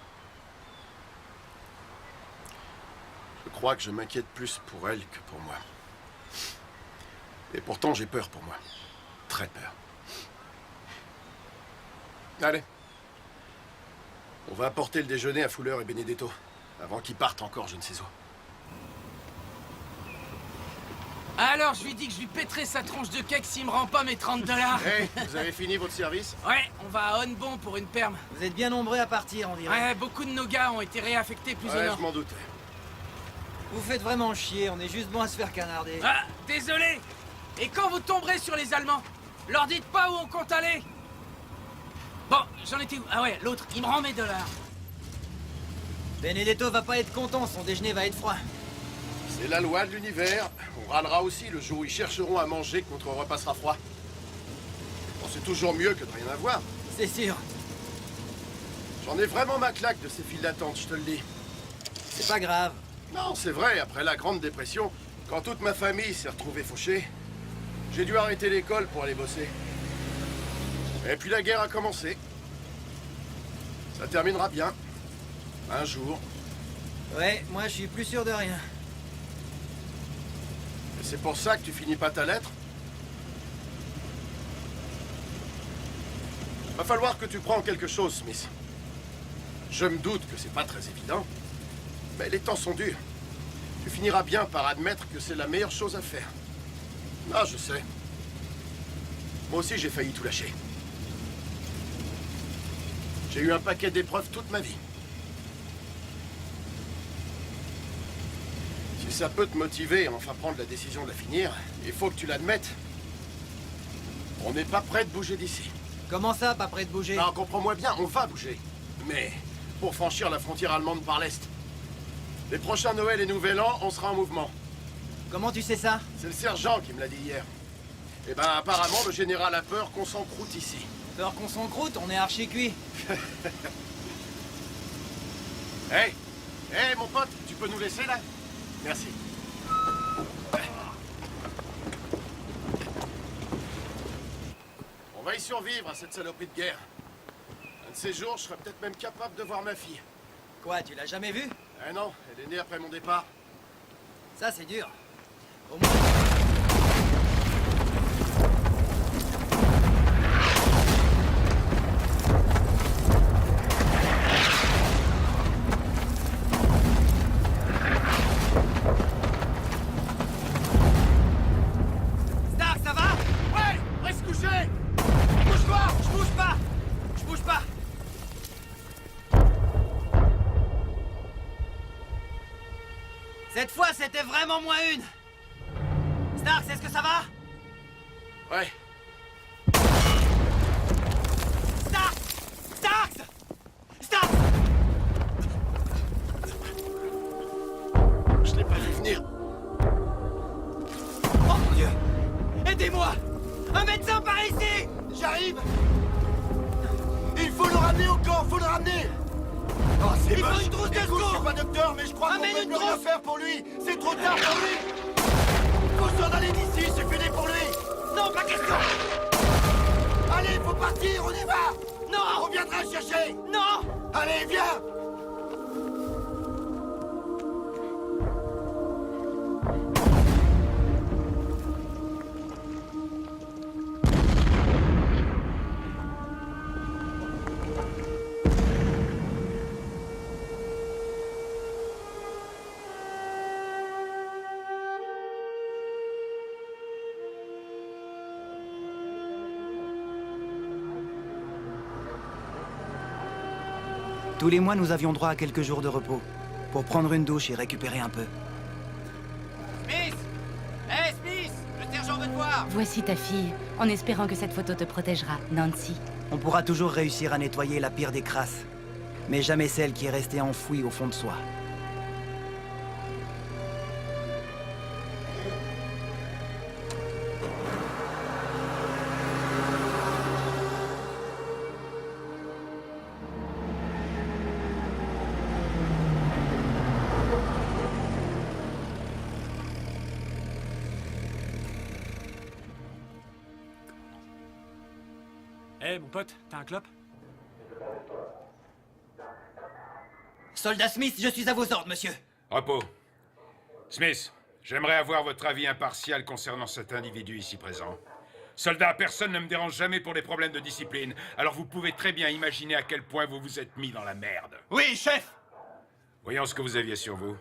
Je crois que je m'inquiète plus pour elle que pour moi. Et pourtant, j'ai peur pour moi. Très peur. Allez. On va apporter le déjeuner à Fuller et Benedetto, avant qu'ils partent encore je ne sais où. Alors, je lui dis que je lui pèterai sa tronche de cake s'il me rend pas mes 30 $. Hey, vous avez fini votre service? Ouais, on va à Honnebon pour une perme. Vous êtes bien nombreux à partir, on dirait. Ouais, beaucoup de nos gars ont été réaffectés plus au Ouais, nord. je m'en doutais. Vous faites vraiment chier, on est juste bon à se faire canarder. Ah, désolé. Et quand vous tomberez sur les Allemands, leur dites pas où on compte aller. Bon, j'en étais où? Ah ouais, l'autre, il me rend mes $. Benedetto va pas être content, son déjeuner va être froid. C'est la loi de l'univers. On râlera aussi le jour où ils chercheront à manger quand notre repas sera froid. Bon, c'est toujours mieux que de rien avoir. C'est sûr. J'en ai vraiment ma claque de ces files d'attente, je te le dis. C'est pas grave. Non, c'est vrai, après la Grande Dépression, quand toute ma famille s'est retrouvée fauchée, j'ai dû arrêter l'école pour aller bosser. Et puis la guerre a commencé. Ça terminera bien. Un jour. Ouais, moi je suis plus sûr de rien. Et c'est pour ça que tu finis pas ta lettre? Va falloir que tu prends quelque chose, Smith. Je me doute que c'est pas très évident, mais les temps sont durs. Tu finiras bien par admettre que c'est la meilleure chose à faire. Ah, je sais. Moi aussi, j'ai failli tout lâcher. J'ai eu un paquet d'épreuves toute ma vie. Si ça peut te motiver à enfin prendre la décision de la finir, il faut que tu l'admettes. On n'est pas prêt de bouger d'ici. Comment ça, pas prêt de bouger? Non, comprends-moi bien, on va bouger. Mais pour franchir la frontière allemande par l'Est. Les prochains Noël et Nouvel An, on sera en mouvement. Comment tu sais ça? C'est le sergent qui me l'a dit hier. Eh ben, apparemment, le général a peur qu'on s'encroute ici. Peur qu'on s'encroute, on est archi cuit. Hey! Hey, mon pote, tu peux nous laisser, là? Merci. On va y survivre à cette saloperie de guerre. Un de ces jours, je serai peut-être même capable de voir ma fille. Quoi, tu l'as jamais vue? Eh non, elle est née après mon départ. Ça, c'est dur. Au moins... Stark, ça va? Ouais! Reste couché! Bouge-toi! Je bouge pas! Je bouge pas! Cette fois, c'était vraiment moins une! Stark, est-ce que ça va? Ouais. Stark! Stark! Stark! Je l'ai pas vu venir. Oh mon Dieu! Aidez-moi! Un médecin par ici! J'arrive! Il faut le ramener au camp, faut le ramener! Oh, c'est Il faut moche. une trousse de Écoute, secours. je suis pas docteur, mais je crois qu'on Amène peut une plus rien trousse. faire pour lui! C'est trop tard pour lui! Faut s'en aller d'ici, c'est fini pour lui! Non, pas question! Allez, faut partir, on y va! Non! On viendra le chercher! Non! Allez, viens! Tous les mois, nous avions droit à quelques jours de repos, pour prendre une douche et récupérer un peu. Smith! Hé, Smith! Le sergent veut te voir! Voici ta fille, en espérant que cette photo te protégera, Nancy. On pourra toujours réussir à nettoyer la pire des crasses, mais jamais celle qui est restée enfouie au fond de soi. Hé, mon pote, t'as un clope? Soldat Smith, je suis à vos ordres, monsieur. Repos. Smith, j'aimerais avoir votre avis impartial concernant cet individu ici présent. Soldat, personne ne me dérange jamais pour les problèmes de discipline, alors vous pouvez très bien imaginer à quel point vous vous êtes mis dans la merde. Oui, chef! Voyons ce que vous aviez sur vous.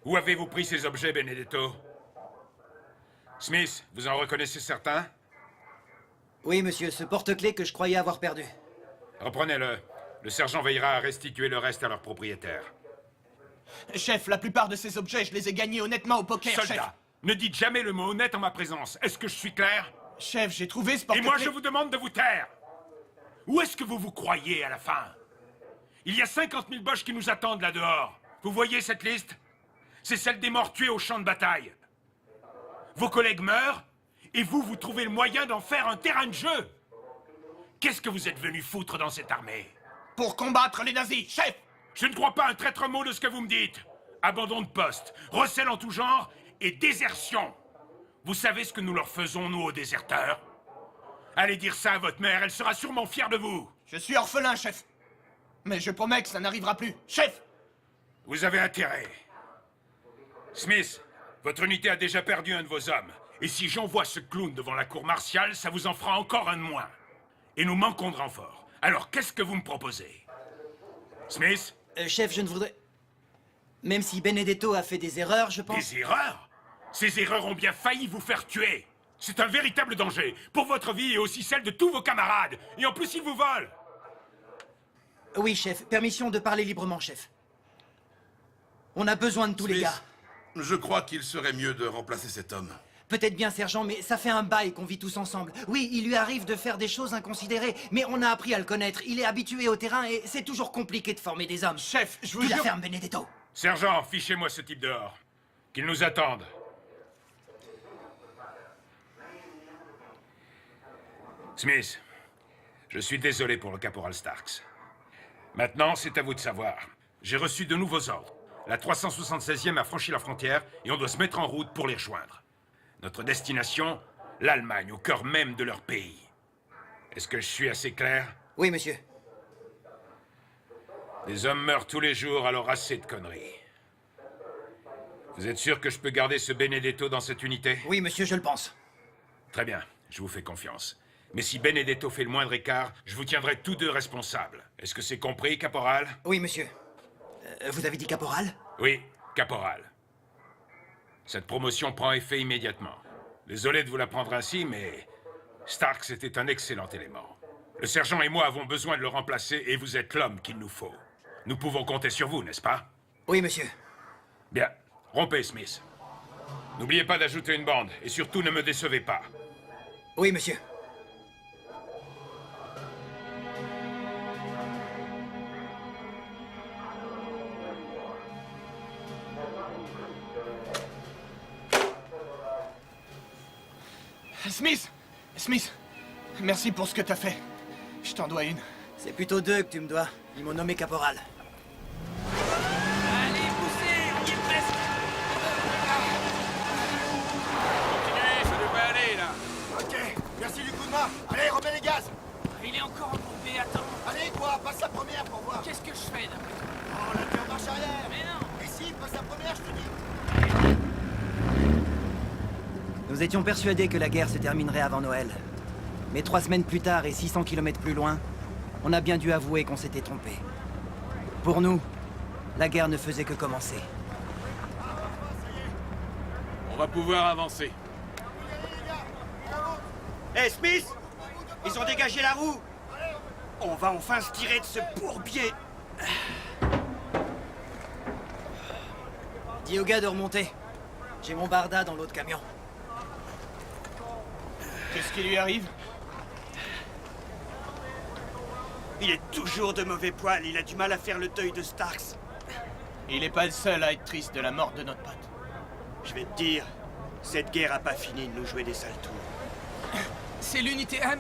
Où avez-vous pris ces objets, Benedetto? Smith, vous en reconnaissez certains? Oui, monsieur, ce porte-clés que je croyais avoir perdu. Reprenez-le. Le sergent veillera à restituer le reste à leur propriétaire. Chef, la plupart de ces objets, je les ai gagnés honnêtement au poker, chef. Soldat, ne dites jamais le mot honnête en ma présence. Est-ce que je suis clair? Chef, j'ai trouvé ce Et porte-clés... moi, je vous demande de vous taire. Où est-ce que vous vous croyez à la fin? Il y a 50 000 boches qui nous attendent là-dehors. Vous voyez cette liste? C'est celle des morts tués au champ de bataille. Vos collègues meurent, et vous trouvez le moyen d'en faire un terrain de jeu. Qu'est-ce que vous êtes venu foutre dans cette armée? Pour combattre les nazis, chef! Je ne crois pas un traître mot de ce que vous me dites. Abandon de poste, recel en tout genre et désertion. Vous savez ce que nous leur faisons, nous, aux déserteurs? Allez dire ça à votre mère, elle sera sûrement fière de vous. Je suis orphelin, chef. Mais je promets que ça n'arrivera plus. Chef! Vous avez intérêt. Smith, votre unité a déjà perdu un de vos hommes. Et si j'envoie ce clown devant la cour martiale, ça vous en fera encore un de moins. Et nous manquons de renforts. Alors, qu'est-ce que vous me proposez? Smith? Chef, je ne voudrais... Même si Benedetto a fait des erreurs, je pense... Des erreurs? Ces erreurs ont bien failli vous faire tuer. C'est un véritable danger, pour votre vie et aussi celle de tous vos camarades. Et en plus, ils vous volent. Oui, chef. Permission de parler librement, chef. On a besoin de tous les gars. Je crois qu'il serait mieux de remplacer cet homme. Peut-être bien, sergent, mais ça fait un bail qu'on vit tous ensemble. Oui, il lui arrive de faire des choses inconsidérées, mais on a appris à le connaître. Il est habitué au terrain et c'est toujours compliqué de former des hommes. Chef, je vous Tu la jure... fermes, Benedetto. Sergent, fichez-moi ce type dehors. Qu'il nous attende. Smith, je suis désolé pour le caporal Starks. Maintenant, c'est à vous de savoir. J'ai reçu de nouveaux ordres. La 376e a franchi la frontière et on doit se mettre en route pour les rejoindre. Notre destination, l'Allemagne, au cœur même de leur pays. Est-ce que je suis assez clair? Oui, monsieur. Des hommes meurent tous les jours, alors assez de conneries. Vous êtes sûr que je peux garder ce Benedetto dans cette unité? Oui, monsieur, je le pense. Très bien, je vous fais confiance. Mais si Benedetto fait le moindre écart, je vous tiendrai tous deux responsables. Est-ce que c'est compris, caporal? Oui, monsieur. Vous avez dit caporal? Oui, caporal. Cette promotion prend effet immédiatement. Désolé de vous la prendre ainsi, mais Starks était un excellent élément. Le sergent et moi avons besoin de le remplacer et vous êtes l'homme qu'il nous faut. Nous pouvons compter sur vous, n'est-ce pas? Oui, monsieur. Bien. Rompez, Smith. N'oubliez pas d'ajouter une bande, et surtout ne me décevez pas. Oui, monsieur. Smith! Smith! Merci pour ce que t'as fait. Je t'en dois une. C'est plutôt deux que tu me dois. Ils m'ont nommé caporal. Allez, poussez, on y est presque. Continuez, ça devrait aller, là. Ok, merci du coup de main. Allez, remets les gaz. Il est encore embourbé, attends. Allez, toi, passe la première pour voir. Qu'est-ce que je fais, là? Oh, là, t'es en marche arrière. Mais non. Ici, passe la première, je te dis. Nous étions persuadés que la guerre se terminerait avant Noël. Mais 3 semaines plus tard et 600 km plus loin, on a bien dû avouer qu'on s'était trompé. Pour nous, la guerre ne faisait que commencer. On va pouvoir avancer. Hé, Smith! Ils ont dégagé la roue! On va enfin se tirer de ce bourbier! Dis aux gars de remonter. J'ai mon barda dans l'autre camion. Qu'est-ce qui lui arrive? Il est toujours de mauvais poil, il a du mal à faire le deuil de Starks. Il est pas le seul à être triste de la mort de notre pote. Je vais te dire, cette guerre a pas fini de nous jouer des sales tours. C'est l'unité M?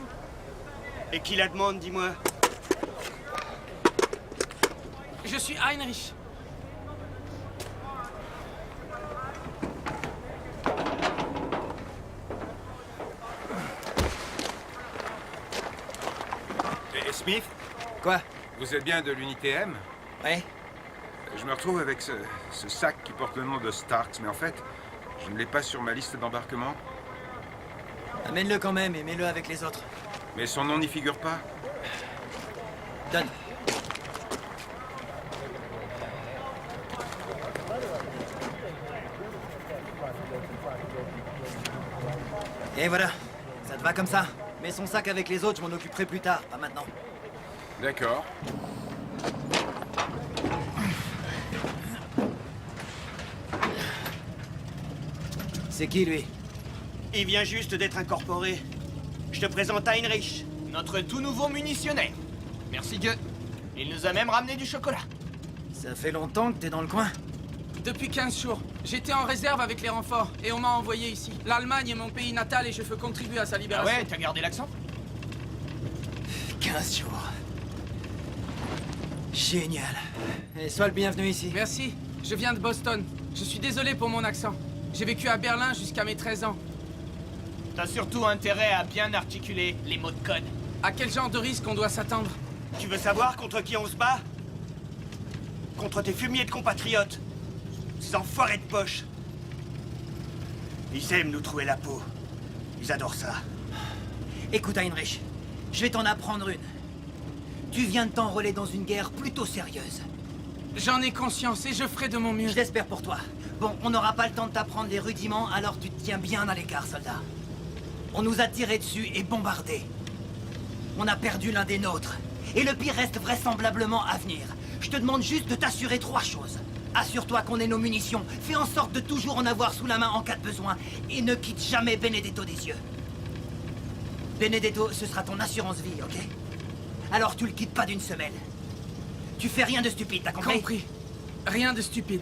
Et qui la demande, dis-moi? Je suis Heinrich. Et Smith? Quoi? Vous êtes bien de l'unité M? Ouais. Je me retrouve avec ce sac qui porte le nom de Starks, mais en fait, je ne l'ai pas sur ma liste d'embarquement. Amène-le quand même et mets-le avec les autres. Mais son nom n'y figure pas. Donne. Et voilà. Ça te va comme ça? Mets son sac avec les autres, je m'en occuperai plus tard, pas maintenant. D'accord. C'est qui, lui? Il vient juste d'être incorporé. Je te présente Heinrich. Notre tout nouveau munitionnaire. Merci Dieu. Il nous a même ramené du chocolat. Ça fait longtemps que t'es dans le coin? Depuis 15 jours. J'étais en réserve avec les renforts et on m'a envoyé ici. L'Allemagne est mon pays natal et je veux contribuer à sa libération. Ah ouais, t'as gardé l'accent? 15 jours. Génial. Et sois le bienvenu ici. Merci. Je viens de Boston. Je suis désolé pour mon accent. J'ai vécu à Berlin jusqu'à mes 13 ans. T'as surtout intérêt à bien articuler les mots de code. À quel genre de risque on doit s'attendre? Tu veux savoir contre qui on se bat? Contre tes fumiers de compatriotes. Ces enfoirés de poche. Ils aiment nous trouver la peau. Ils adorent ça. Écoute, Heinrich, je vais t'en apprendre une. Tu viens de t'enrôler dans une guerre plutôt sérieuse. J'en ai conscience et je ferai de mon mieux. Je l'espère pour toi. Bon, on n'aura pas le temps de t'apprendre les rudiments, alors tu te tiens bien à l'écart, soldat. On nous a tiré dessus et bombardés. On a perdu l'un des nôtres. Et le pire reste vraisemblablement à venir. Je te demande juste de t'assurer 3 choses. Assure-toi qu'on ait nos munitions. Fais en sorte de toujours en avoir sous la main en cas de besoin. Et ne quitte jamais Benedetto des yeux. Benedetto, ce sera ton assurance vie, ok? Alors tu le quittes pas d'une semelle. Tu fais rien de stupide, t'as compris? Compris. Rien de stupide.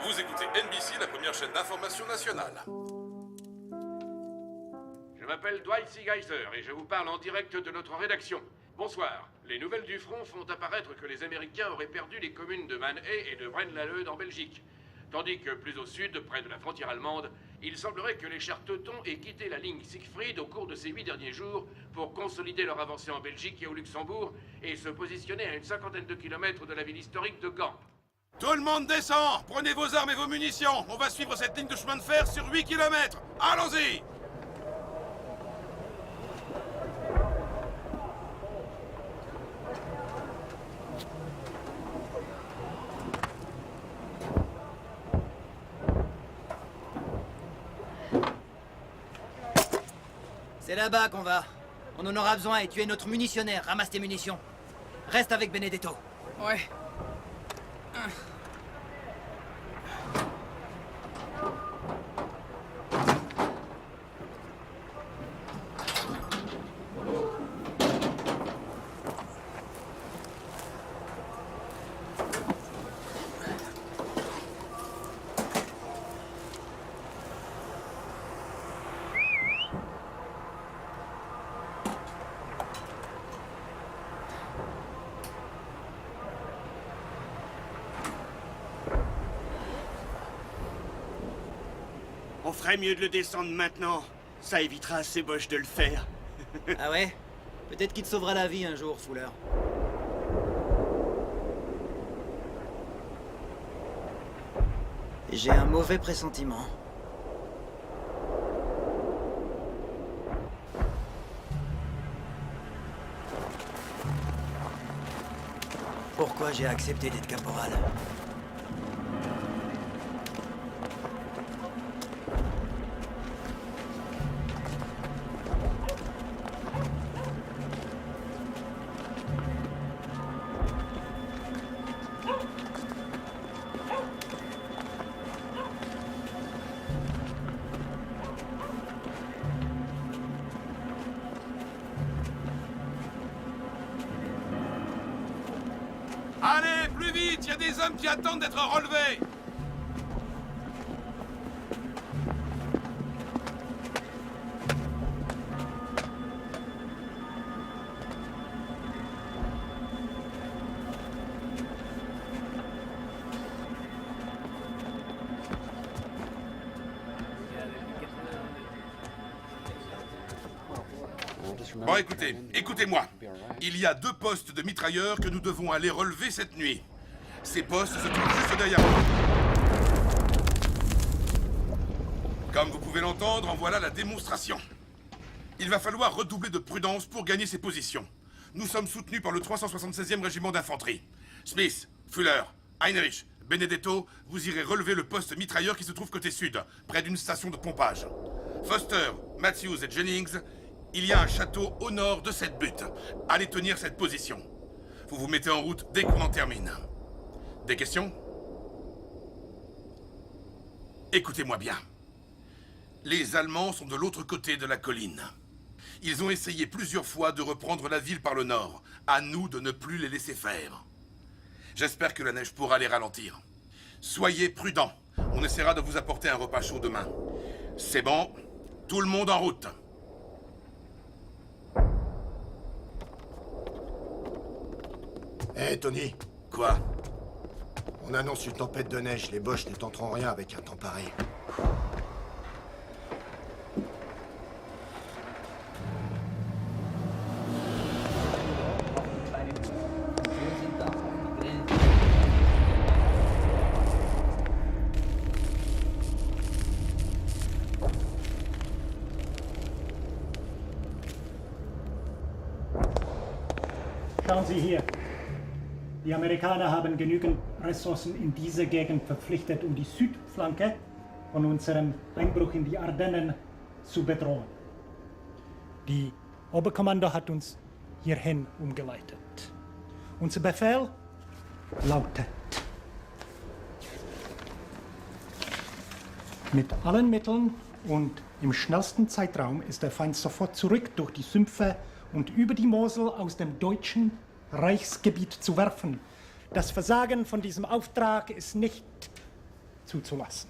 Vous écoutez NBC, la première chaîne d'information nationale. Je m'appelle Dwight Seageiser et je vous parle en direct de notre rédaction. Bonsoir. Les nouvelles du front font apparaître que les Américains auraient perdu les communes de Man-Hay et de Braine-l'Alleud en Belgique. Tandis que plus au sud, près de la frontière allemande, il semblerait que les chars teutons aient quitté la ligne Siegfried au cours de ces 8 derniers jours pour consolider leur avancée en Belgique et au Luxembourg et se positionner à une 50aine de kilomètres de la ville historique de Gand. Tout le monde descend. Prenez vos armes et vos munitions. On va suivre cette ligne de chemin de fer sur 8 km. Allons-y. C'est là-bas qu'on va. On en aura besoin et tu es notre munitionnaire. Ramasse tes munitions. Reste avec Benedetto. Ouais. On ferait mieux de le descendre maintenant. Ça évitera à ces boches de le faire. Ah ouais? Peut-être qu'il te sauvera la vie un jour, Fuller. J'ai un mauvais pressentiment. Pourquoi j'ai accepté d'être caporal? Allez, plus vite, il y a des hommes qui attendent d'être relevés. Bon, écoutez, écoutez-moi. Il y a 2 postes de mitrailleurs que nous devons aller relever cette nuit. Ces postes se trouvent juste derrière moi. Comme vous pouvez l'entendre, en voilà la démonstration. Il va falloir redoubler de prudence pour gagner ces positions. Nous sommes soutenus par le 376e régiment d'infanterie. Smith, Fuller, Heinrich, Benedetto, vous irez relever le poste mitrailleur qui se trouve côté sud, près d'une station de pompage. Foster, Matthews et Jennings, il y a un château au nord de cette butte. Allez tenir cette position. Vous vous mettez en route dès qu'on en termine. Des questions? Écoutez-moi bien. Les Allemands sont de l'autre côté de la colline. Ils ont essayé plusieurs fois de reprendre la ville par le nord. À nous de ne plus les laisser faire. J'espère que la neige pourra les ralentir. Soyez prudents. On essaiera de vous apporter un repas chaud demain. C'est bon. Tout le monde en route. Hé, Tony. Quoi? On annonce une tempête de neige. Les Boches ne tenteront rien avec un temps pareil. Schauen Sie hier. Die Amerikaner haben genügend Ressourcen in diese Gegend verpflichtet, um die Südflanke von unserem Einbruch in die Ardennen zu bedrohen. Die Oberkommando hat uns hierhin umgeleitet. Unser Befehl lautet: Mit allen Mitteln und im schnellsten Zeitraum ist der Feind sofort zurück durch die Sümpfe und über die Mosel aus dem deutschen Reichsgebiet zu werfen. Das Versagen von diesem Auftrag ist nicht zuzulassen.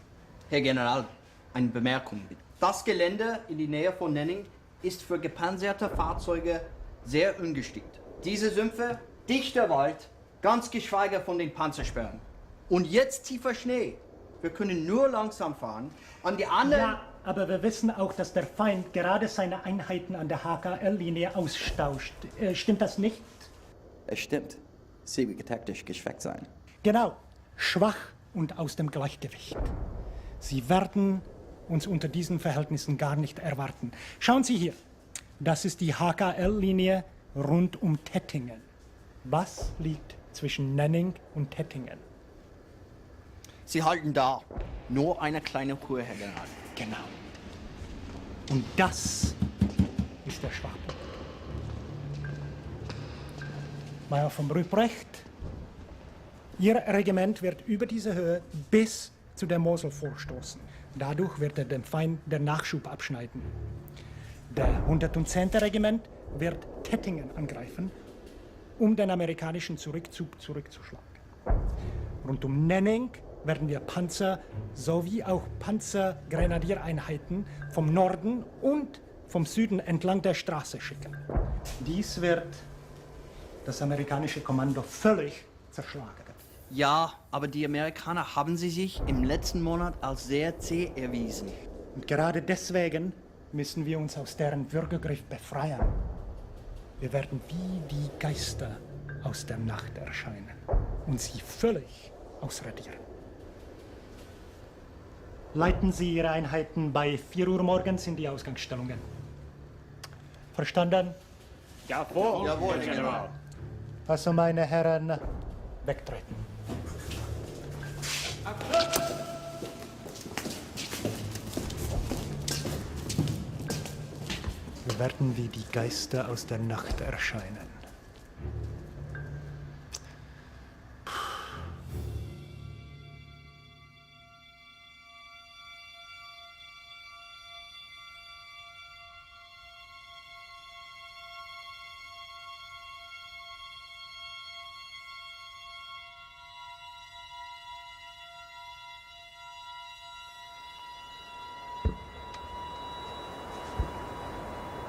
Herr General, eine Bemerkung. Das Gelände in die Nähe von Nenning ist für gepanzerte Fahrzeuge sehr ungestückt. Diese Sümpfe, dichter Wald, ganz geschweige von den Panzersperren. Und jetzt tiefer Schnee. Wir können nur langsam fahren. An die anderen... Ja, aber wir wissen auch, dass der Feind gerade seine Einheiten an der HKL-Linie austauscht. Stimmt das nicht? Es stimmt. Sie wird taktisch geschwächt sein. Genau. Schwach und aus dem Gleichgewicht. Sie werden uns unter diesen Verhältnissen gar nicht erwarten. Schauen Sie hier. Das ist die HKL-Linie rund um Tettingen. Was liegt zwischen Nenning und Tettingen? Sie halten da. Nur eine kleine Kur, Herr General. Genau. Und das ist der Schwachpunkt. Major von Rupprecht, Ihr Regiment wird über diese Höhe bis zu der Mosel vorstoßen. Dadurch wird er dem Feind den Nachschub abschneiden. Der 110. Regiment wird Tettingen angreifen, um den amerikanischen Zurückzug zurückzuschlagen. Rund um Nenning werden wir Panzer sowie auch Panzergrenadiereinheiten vom Norden und vom Süden entlang der Straße schicken. Dies wird das amerikanische Kommando völlig zerschlagen. Ja, aber die Amerikaner haben sie sich im letzten Monat als sehr zäh erwiesen. Und gerade deswegen müssen wir uns aus deren Würgegriff befreien. Wir werden wie die Geister aus der Nacht erscheinen und sie völlig ausradieren. Leiten Sie Ihre Einheiten bei 4 Uhr morgens in die Ausgangsstellungen. Verstanden? Jawohl, Jawohl, General. Also, meine Herren, wegtreten. Wir werden wie die Geister aus der Nacht erscheinen.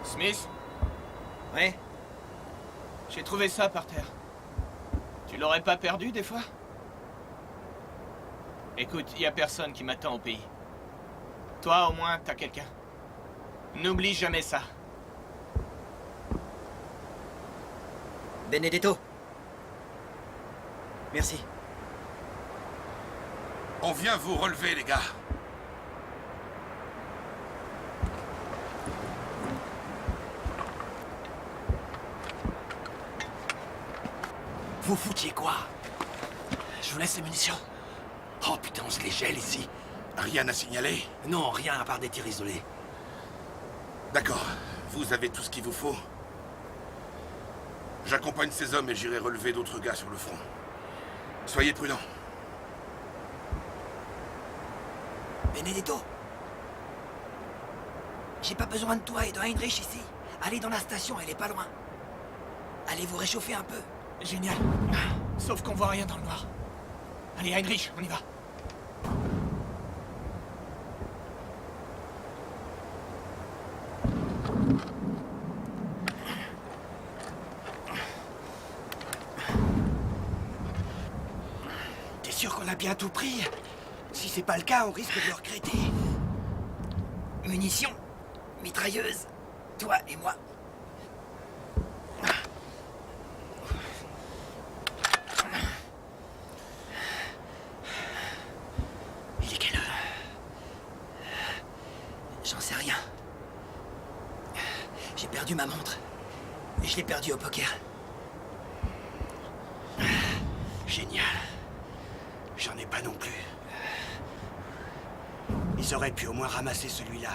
Smith? Oui? J'ai trouvé ça par terre. Tu l'aurais pas perdu des fois? Écoute, y a personne qui m'attend au pays. Toi, au moins, t'as quelqu'un. N'oublie jamais ça. Benedetto. Merci. On vient vous relever, les gars. Vous foutiez quoi? Je vous laisse les munitions. Oh putain, on se les gèle ici. Rien à signaler? Non, rien à part des tirs isolés. D'accord. Vous avez tout ce qu'il vous faut. J'accompagne ces hommes et j'irai relever d'autres gars sur le front. Soyez prudents. Benedetto. J'ai pas besoin de toi et de Heinrich ici. Allez dans la station, elle est pas loin. Allez vous réchauffer un peu. Génial. Sauf qu'on voit rien dans le noir. Allez, Heinrich, on y va. T'es sûr qu'on a bien tout pris? Si c'est pas le cas, on risque de le regretter. Munitions, mitrailleuses, toi et moi. Il est quelle heure? J'en sais rien. J'ai perdu ma montre. Et je l'ai perdue au poker. Génial. J'en ai pas non plus. Ils auraient pu au moins ramasser celui-là.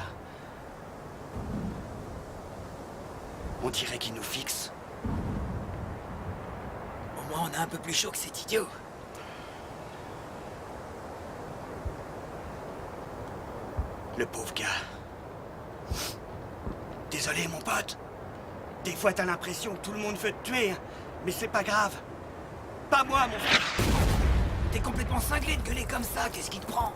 On dirait qu'ils nous fixent. Au moins on a un peu plus chaud que cet idiot. Le pauvre gars. Désolé mon pote. Des fois t'as l'impression que tout le monde veut te tuer, hein. Mais c'est pas grave. Pas moi mon frère. T'es complètement cinglé de gueuler comme ça, qu'est-ce qui te prend?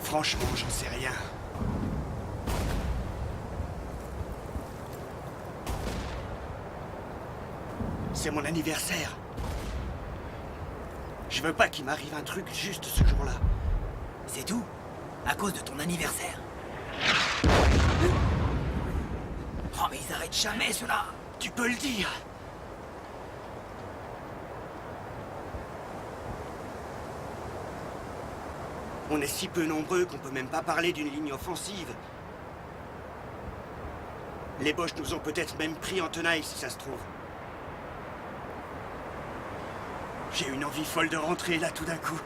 Franchement, j'en sais rien. C'est mon anniversaire. Je veux pas qu'il m'arrive un truc juste ce jour-là. C'est tout? À cause de ton anniversaire? Oh, mais ils arrêtent jamais, ceux-là! Tu peux le dire! On est si peu nombreux qu'on peut même pas parler d'une ligne offensive. Les Boches nous ont peut-être même pris en tenaille, si ça se trouve. J'ai une envie folle de rentrer, là, tout d'un coup.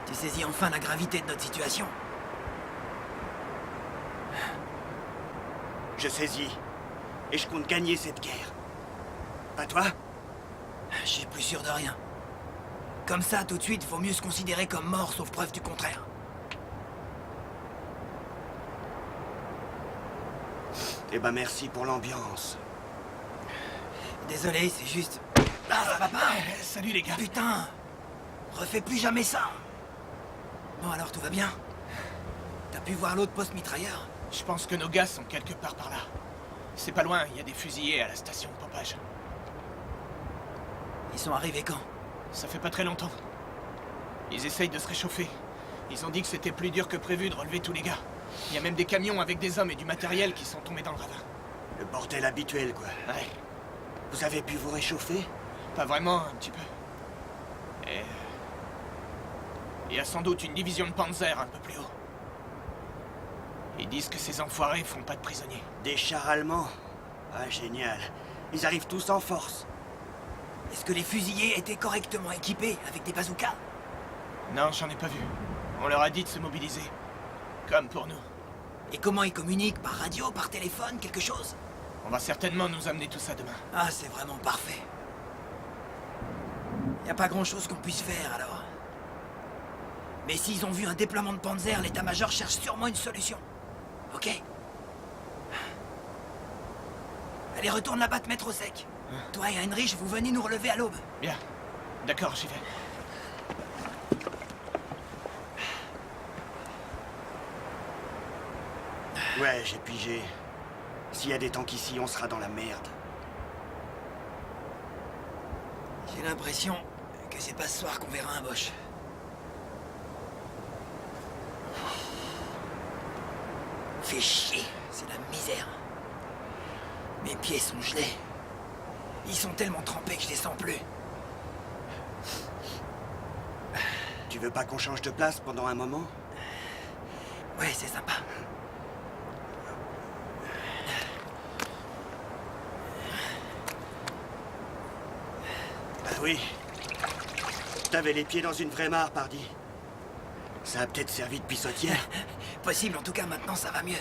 Tu saisis enfin la gravité de notre situation? Je saisis. Et je compte gagner cette guerre. Pas toi? Je suis plus sûr de rien. Comme ça, tout de suite, vaut mieux se considérer comme mort, sauf preuve du contraire. Eh ben merci pour l'ambiance. Désolé, c'est juste... Ah, ça va pas? Salut les gars. Putain! Refais plus jamais ça! Bon alors, tout va bien? T'as pu voir l'autre poste mitrailleur? Je pense que nos gars sont quelque part par là. C'est pas loin, il y a des fusillés à la station de pompage. Ils sont arrivés quand? Ça fait pas très longtemps. Ils essayent de se réchauffer. Ils ont dit que c'était plus dur que prévu de relever tous les gars. Il y a même des camions avec des hommes et du matériel qui sont tombés dans le ravin. Le bordel habituel, quoi. Ouais. Vous avez pu vous réchauffer? Pas vraiment, un petit peu. Et... il y a sans doute une division de Panzer un peu plus haut. Ils disent que ces enfoirés font pas de prisonniers. Des chars allemands? Ah, génial. Ils arrivent tous en force. Est-ce que les fusiliers étaient correctement équipés avec des bazookas? Non, j'en ai pas vu. On leur a dit de se mobiliser. Comme pour nous. Et comment ils communiquent? Par radio, par téléphone, quelque chose? On va certainement nous amener tout ça demain. Ah, c'est vraiment parfait. Y a pas grand-chose qu'on puisse faire, alors. Mais s'ils ont vu un déploiement de Panzer, l'état-major cherche sûrement une solution. Ok? Allez, retourne là-bas te mettre au sec. Toi et Heinrich, vous venez nous relever à l'aube. Bien. D'accord, j'y vais. Ouais, j'ai pigé. S'il y a des tanks ici, on sera dans la merde. J'ai l'impression que c'est pas ce soir qu'on verra un Boche. Fais chier, c'est la misère. Mes pieds sont gelés. Ils sont tellement trempés que je les sens plus. Tu veux pas qu'on change de place pendant un moment? Ouais, c'est sympa. Bah oui. T'avais les pieds dans une vraie mare, pardi. Ça a peut-être servi de pissotière. Possible, en tout cas, maintenant ça va mieux.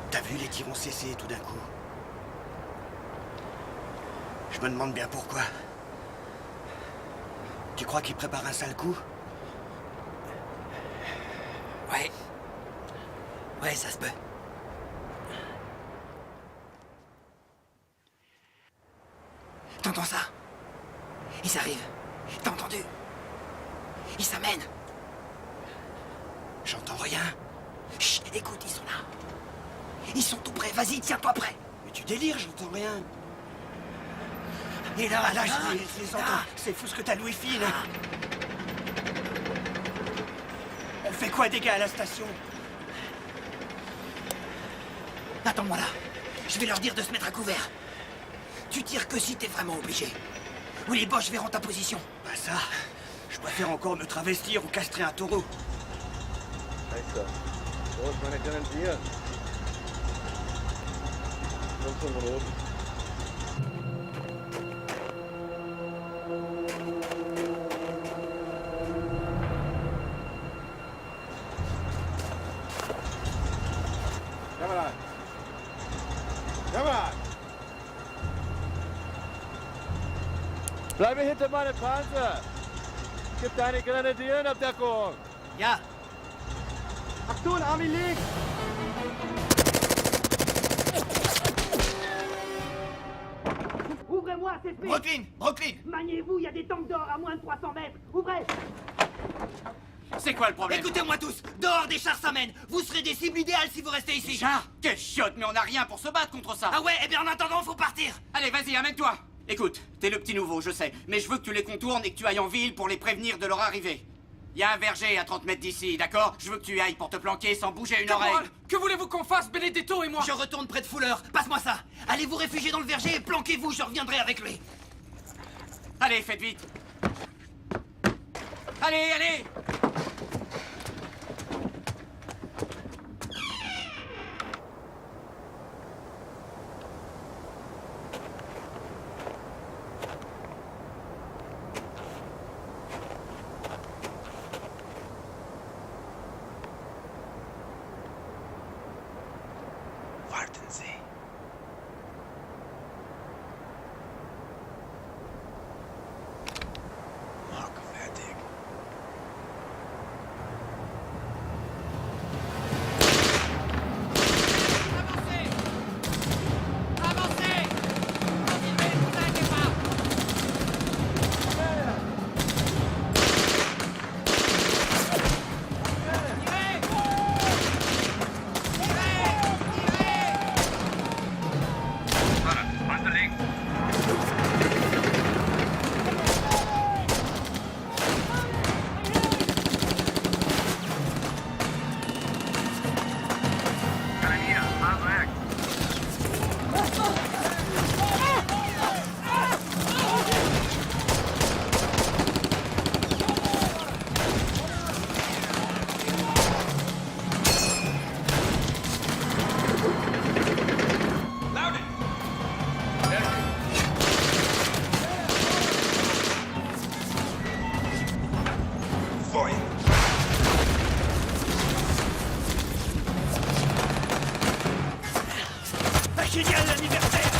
T'as vu, les tirs ont cessé tout d'un coup. Je me demande bien pourquoi. Tu crois qu'ils préparent un sale coup? Ouais. Ouais, ça se peut. T'entends ça? Ils arrivent. T'as entendu? Ils s'amènent. J'entends rien. Chut, écoute, ils sont là. Ils sont tout prêts, vas-y, tiens-toi prêt. Mais tu délires, j'entends rien. Et là, Là, je les entends. C'est fou ce que t'as Louis fine. On fait quoi des gars à la station? Attends-moi là. Je vais leur dire de se mettre à couvert. Tu tires que si t'es vraiment obligé. Ou les Boches verront ta position. Bah ça, je préfère encore me travestir ou castrer un taureau. Kamerad! Kamerad! Bleibe hinter meinem Panzer! Gib deine Grenadieren auf Deckung! Ja! Achtung, Army links! Ouvrez-moi, c'est fait! Brooklyn! Brooklyn! Maniez-vous, il y a des tanks d'or à moins de 300 mètres! Ouvrez! C'est quoi le problème? Écoutez-moi tous! Dehors, des chars s'amènent! Vous serez des cibles idéales si vous restez ici! Des chars? Quelle chiotte, mais on n'a rien pour se battre contre ça! Ah ouais, eh bien en attendant, faut partir! Allez, vas-y, amène-toi! Écoute, t'es le petit nouveau, je sais, mais je veux que tu les contournes et que tu ailles en ville pour les prévenir de leur arrivée. Il y a un verger à 30 mètres d'ici, d'accord? Je veux que tu y ailles pour te planquer sans bouger une Caporal, oreille. que voulez-vous qu'on fasse, Benedetto et moi? Je retourne près de Fuller, passe-moi ça! Allez vous réfugier dans le verger et planquez-vous, je reviendrai avec lui! Allez, faites vite! Allez, allez! Warten Sie. Morgen fertig. Génial l'anniversaire!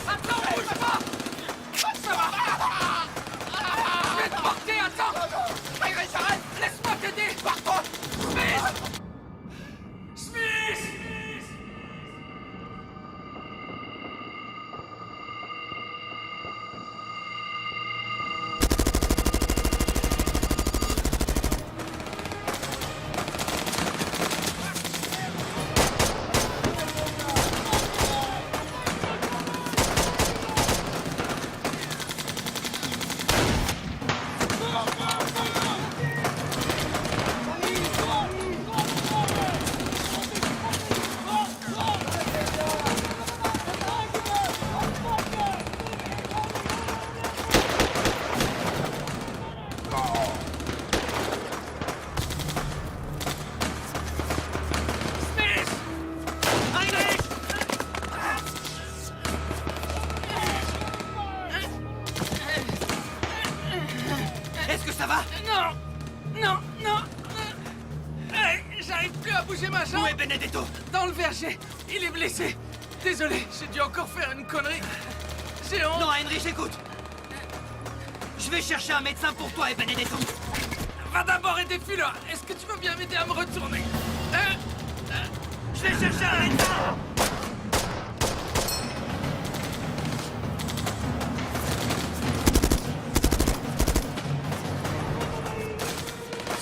Attends, bouge pas! Ça va! Je vais te porter, attends! Iris, arrête! Laisse-moi t'aider! Pars-toi! Smith! Smith! Est-ce que ça va? Non! Non! Non! Hey, j'arrive plus à bouger ma jambe! Où est Benedetto? Dans le verger! Il est blessé! Désolé, j'ai dû encore faire une connerie! J'ai honte! Non, Henry, j'écoute! Je vais chercher un médecin pour toi et Benedetto! Va d'abord aider Fuller! Est-ce que tu veux bien m'aider à me retourner? Je vais chercher un médecin!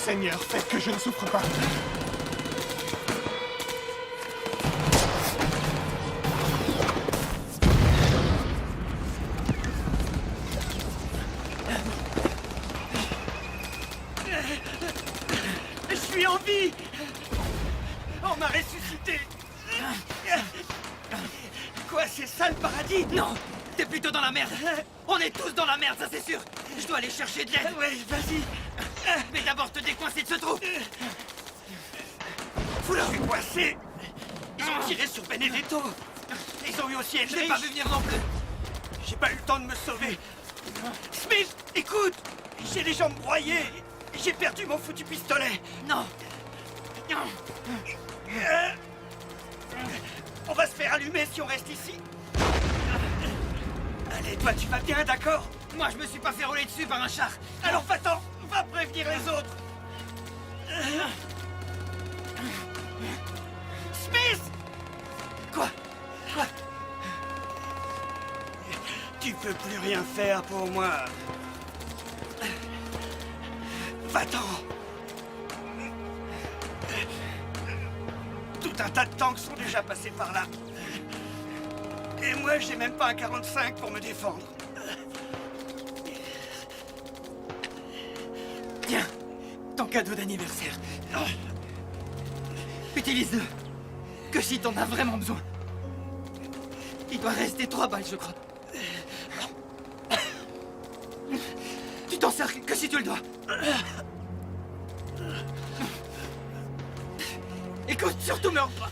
Seigneur, faites que je ne souffre pas. Je suis en vie! On m'a ressuscité! Quoi, c'est ça le paradis? Non! T'es plutôt dans la merde! On est tous dans la merde, ça c'est sûr! Je dois aller chercher de l'aide! Ouais, vas-y! Mais d'abord te décoincer de ce trou! Foulard! Je suis coincé! Ils ont tiré sur Benedetto! Ils ont eu aussi Henry! Je l'ai pas vu venir non plus! J'ai pas eu le temps de me sauver! Smith, écoute! J'ai les jambes broyées! J'ai perdu mon foutu pistolet! Non! On va se faire allumer si on reste ici! Allez, toi, tu vas bien, d'accord? Moi, je me suis pas fait rouler dessus par un char! Alors, va-t'en! Va prévenir les autres! Smith! Quoi? Tu peux plus rien faire pour moi. Va-t'en! Tout un tas de tanks sont déjà passés par là. Et moi, j'ai même pas un 45 pour me défendre. Tiens, ton cadeau d'anniversaire. Utilise-le. Que si t'en as vraiment besoin. Il doit rester 3 balles, je crois. Tu t'en sers que si tu le dois. Écoute, surtout meurs pas.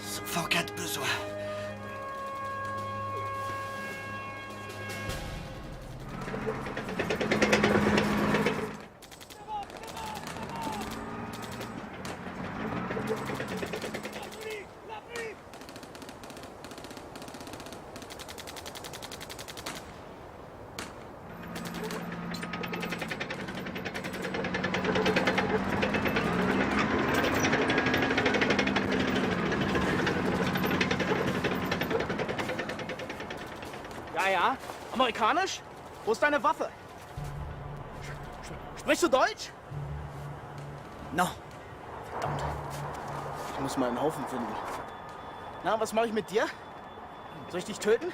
Sauf en cas de besoin. Ja, amerikanisch? Wo ist deine Waffe? Sprichst du Deutsch? Non. Verdammt. Ich muss mal einen Haufen finden. Na, was mache ich mit dir? Soll ich dich töten?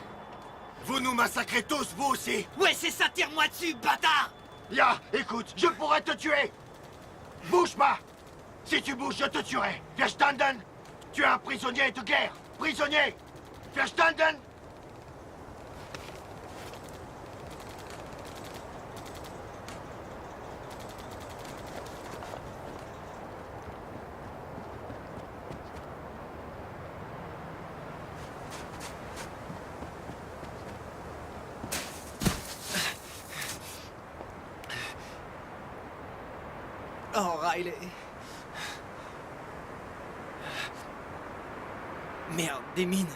Vous nous massacrez tous, vous aussi! Ouais, c'est ça, tire-moi dessus, bâtard! Ya, écoute, je pourrais te tuer! Bouge pas! Si tu bouges, je te tuerai! Verstanden? Tu es un prisonnier de guerre! Prisonnier! Verstanden? Riley. Merde, des mines.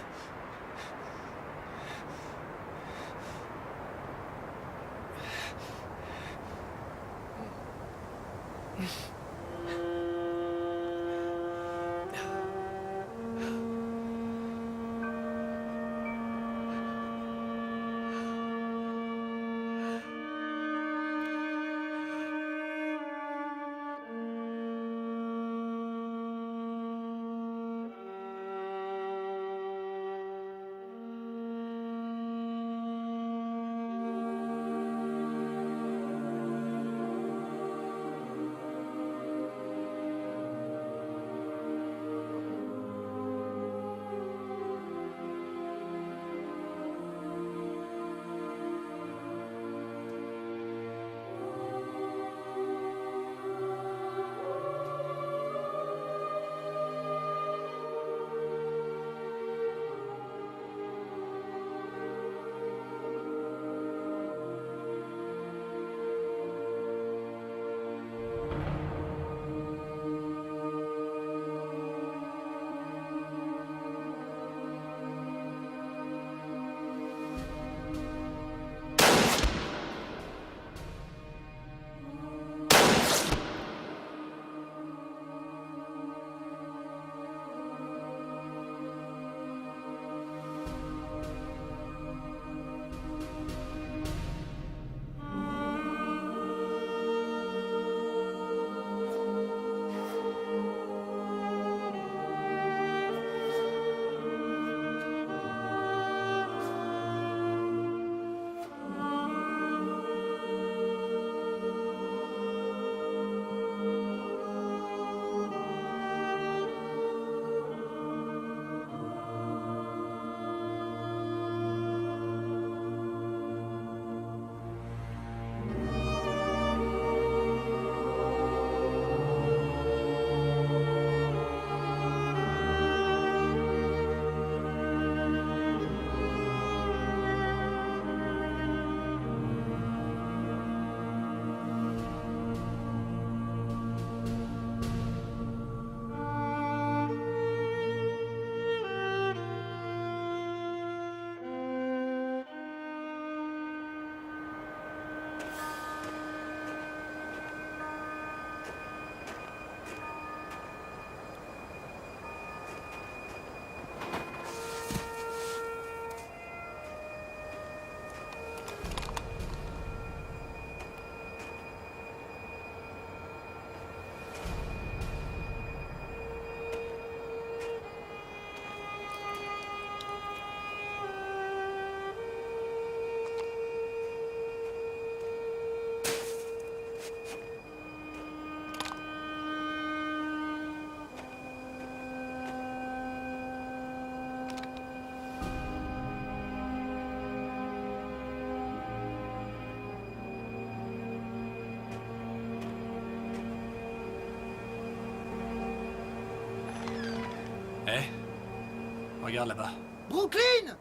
Eh, regarde là-bas. Brooklyn!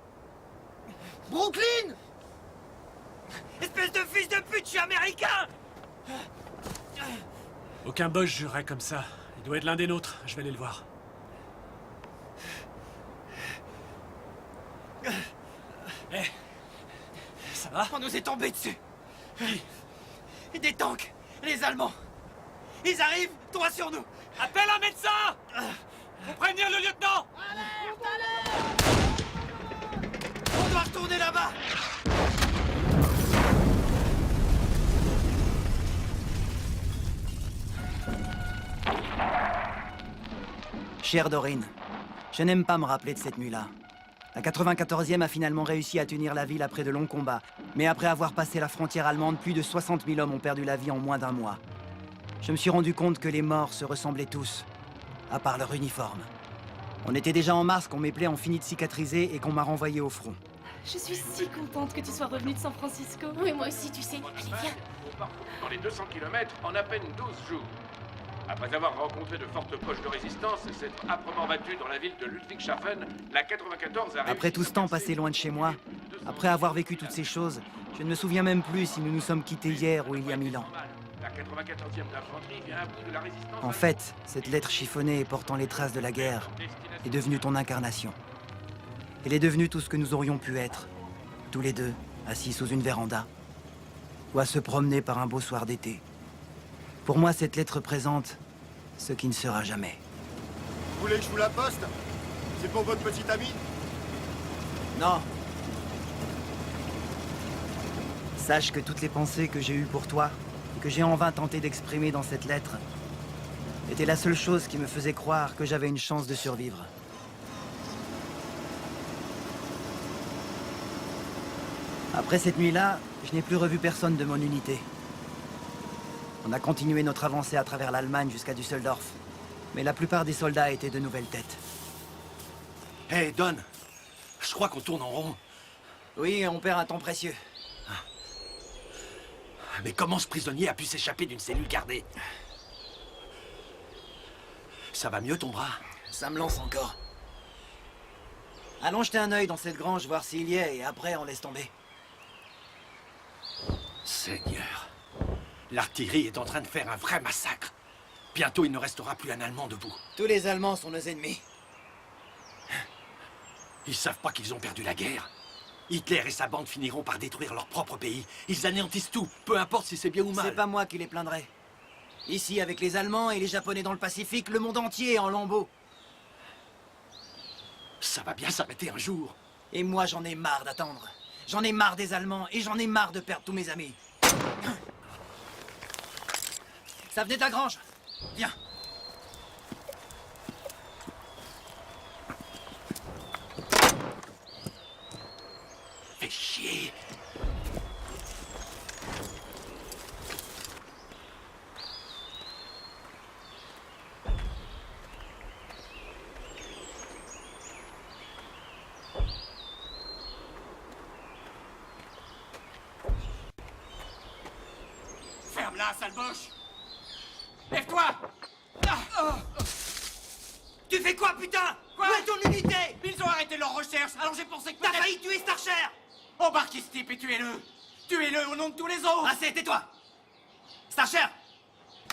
Brooklyn! Espèce de fils de pute, je suis américain! Aucun boss jurerait comme ça. Il doit être l'un des nôtres. Je vais aller le voir. Eh, ça va? On nous est tombé dessus. Des tanks, les Allemands. Ils arrivent, droit sur nous. Appelle un médecin! Faut prévenir le lieutenant! On doit retourner là-bas. Chère Dorine, je n'aime pas me rappeler de cette nuit-là. La 94e a finalement réussi à tenir la ville après de longs combats. Mais après avoir passé la frontière allemande, plus de 60 000 hommes ont perdu la vie en moins d'un mois. Je me suis rendu compte que les morts se ressemblaient tous, à part leur uniforme. On était déjà en mars quand mes plaies ont fini de cicatriser et qu'on m'a renvoyé au front. Je suis si contente que tu sois revenu de San Francisco. Oui, moi aussi, tu sais. Allez, viens. Dans les 200 km en à peine 12 jours. Après avoir rencontré de fortes poches de résistance et s'être âprement battu dans la ville de Ludwigshafen, la 94 a... Après tout ce temps passé loin de chez moi, après avoir vécu toutes ces choses, je ne me souviens même plus si nous nous sommes quittés hier ou il y a 1000 ans. La 94e d'infanterie vient à bout de la résistance. En fait, cette lettre chiffonnée et portant les traces de la guerre est devenue ton incarnation. Elle est devenue tout ce que nous aurions pu être, tous les deux, assis sous une véranda, ou à se promener par un beau soir d'été. Pour moi, cette lettre représente ce qui ne sera jamais. Vous voulez que je vous la poste? C'est pour votre petite amie? Non. Sache que toutes les pensées que j'ai eues pour toi, et que j'ai en vain tenté d'exprimer dans cette lettre, étaient la seule chose qui me faisait croire que j'avais une chance de survivre. Après cette nuit-là, je n'ai plus revu personne de mon unité. On a continué notre avancée à travers l'Allemagne jusqu'à Düsseldorf, mais la plupart des soldats étaient de nouvelles têtes. Hé, hey, Don, je crois qu'on tourne en rond. Oui, on perd un temps précieux. Mais comment ce prisonnier a pu s'échapper d'une cellule gardée? Ça va mieux ton bras? Ça me lance encore. Allons jeter un œil dans cette grange, voir s'il y est, et après on laisse tomber. Seigneur, l'artillerie est en train de faire un vrai massacre. Bientôt, il ne restera plus un Allemand debout. Tous les Allemands sont nos ennemis. Ils savent pas qu'ils ont perdu la guerre. Hitler et sa bande finiront par détruire leur propre pays. Ils anéantissent tout, peu importe si c'est bien ou mal. C'est pas moi qui les plaindrai. Ici, avec les Allemands et les Japonais dans le Pacifique, le monde entier est en lambeaux. Ça va bien s'arrêter un jour. Et moi, j'en ai marre d'attendre. J'en ai marre des Allemands et j'en ai marre de perdre tous mes amis. Ça venait de la grange. Viens. Fais chier. Ferme-la, sale boche! Lève-toi! Tu fais quoi, putain? Quoi? Où est ton unité? Ils ont arrêté leur recherche, alors j'ai pensé que... T'as failli tuer Starcher! Embarquez ce type et tuez-le! Tuez-le au nom de tous les autres! Assez, tais-toi! Starcher!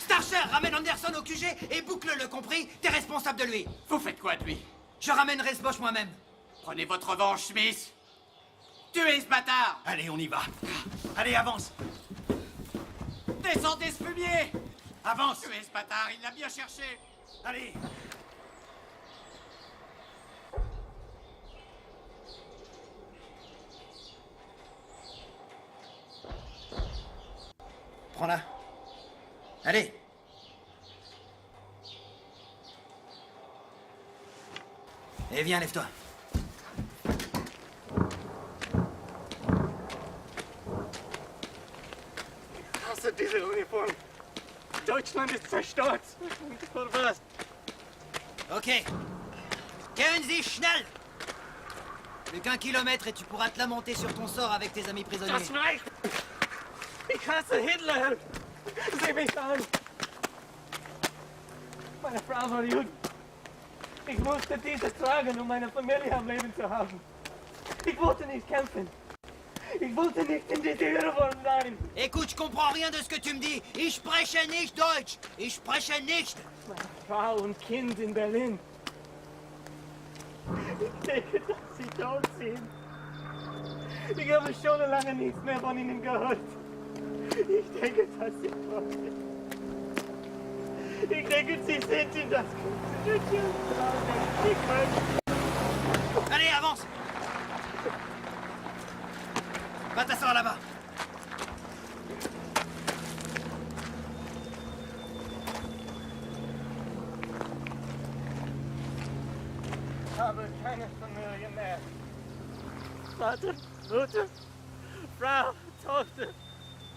Starcher, ramène Anderson au QG et boucle-le, compris? T'es responsable de lui. Vous faites quoi de lui? Je ramènerai ce boche moi-même. Prenez votre revanche, Smith! Tuez ce bâtard! Allez, on y va. Allez, avance. Descendez ce fumier! Avance! Tuez ce bâtard, il l'a bien cherché! Allez! Prends-la. Allez. Et viens, lève-toi. Ich hasse diese Uniform. Deutschland ist zerstört. Und für was? Ok. Kenzie, schnell! Plus qu'1 kilomètre et tu pourras te lamenter sur ton sort avec tes amis prisonniers. Das reicht! Ich hasse Hitler! Sieh mich an! Meine Frau war Juden. Ich musste diese tragen, um meine Familie am Leben zu haben. Ich wollte nicht kämpfen. Ich wollte nicht in diese Uniform sein. Écoute, je comprends rien de ce que tu me dis. Ich spreche nicht Deutsch. Ich spreche nicht. Meine Frau und Kind in Berlin. Ich denke, dass sie tot sind. Ich habe schon lange nichts mehr von ihnen gehört. Ich denke, dass sie tot sind. Ich denke, sie sind in das Konstitutionslager. Allez, avance! Va t'asseoir là-bas. Ich habe keine Familie mehr. Vater, Mutter, Frau, Tochter,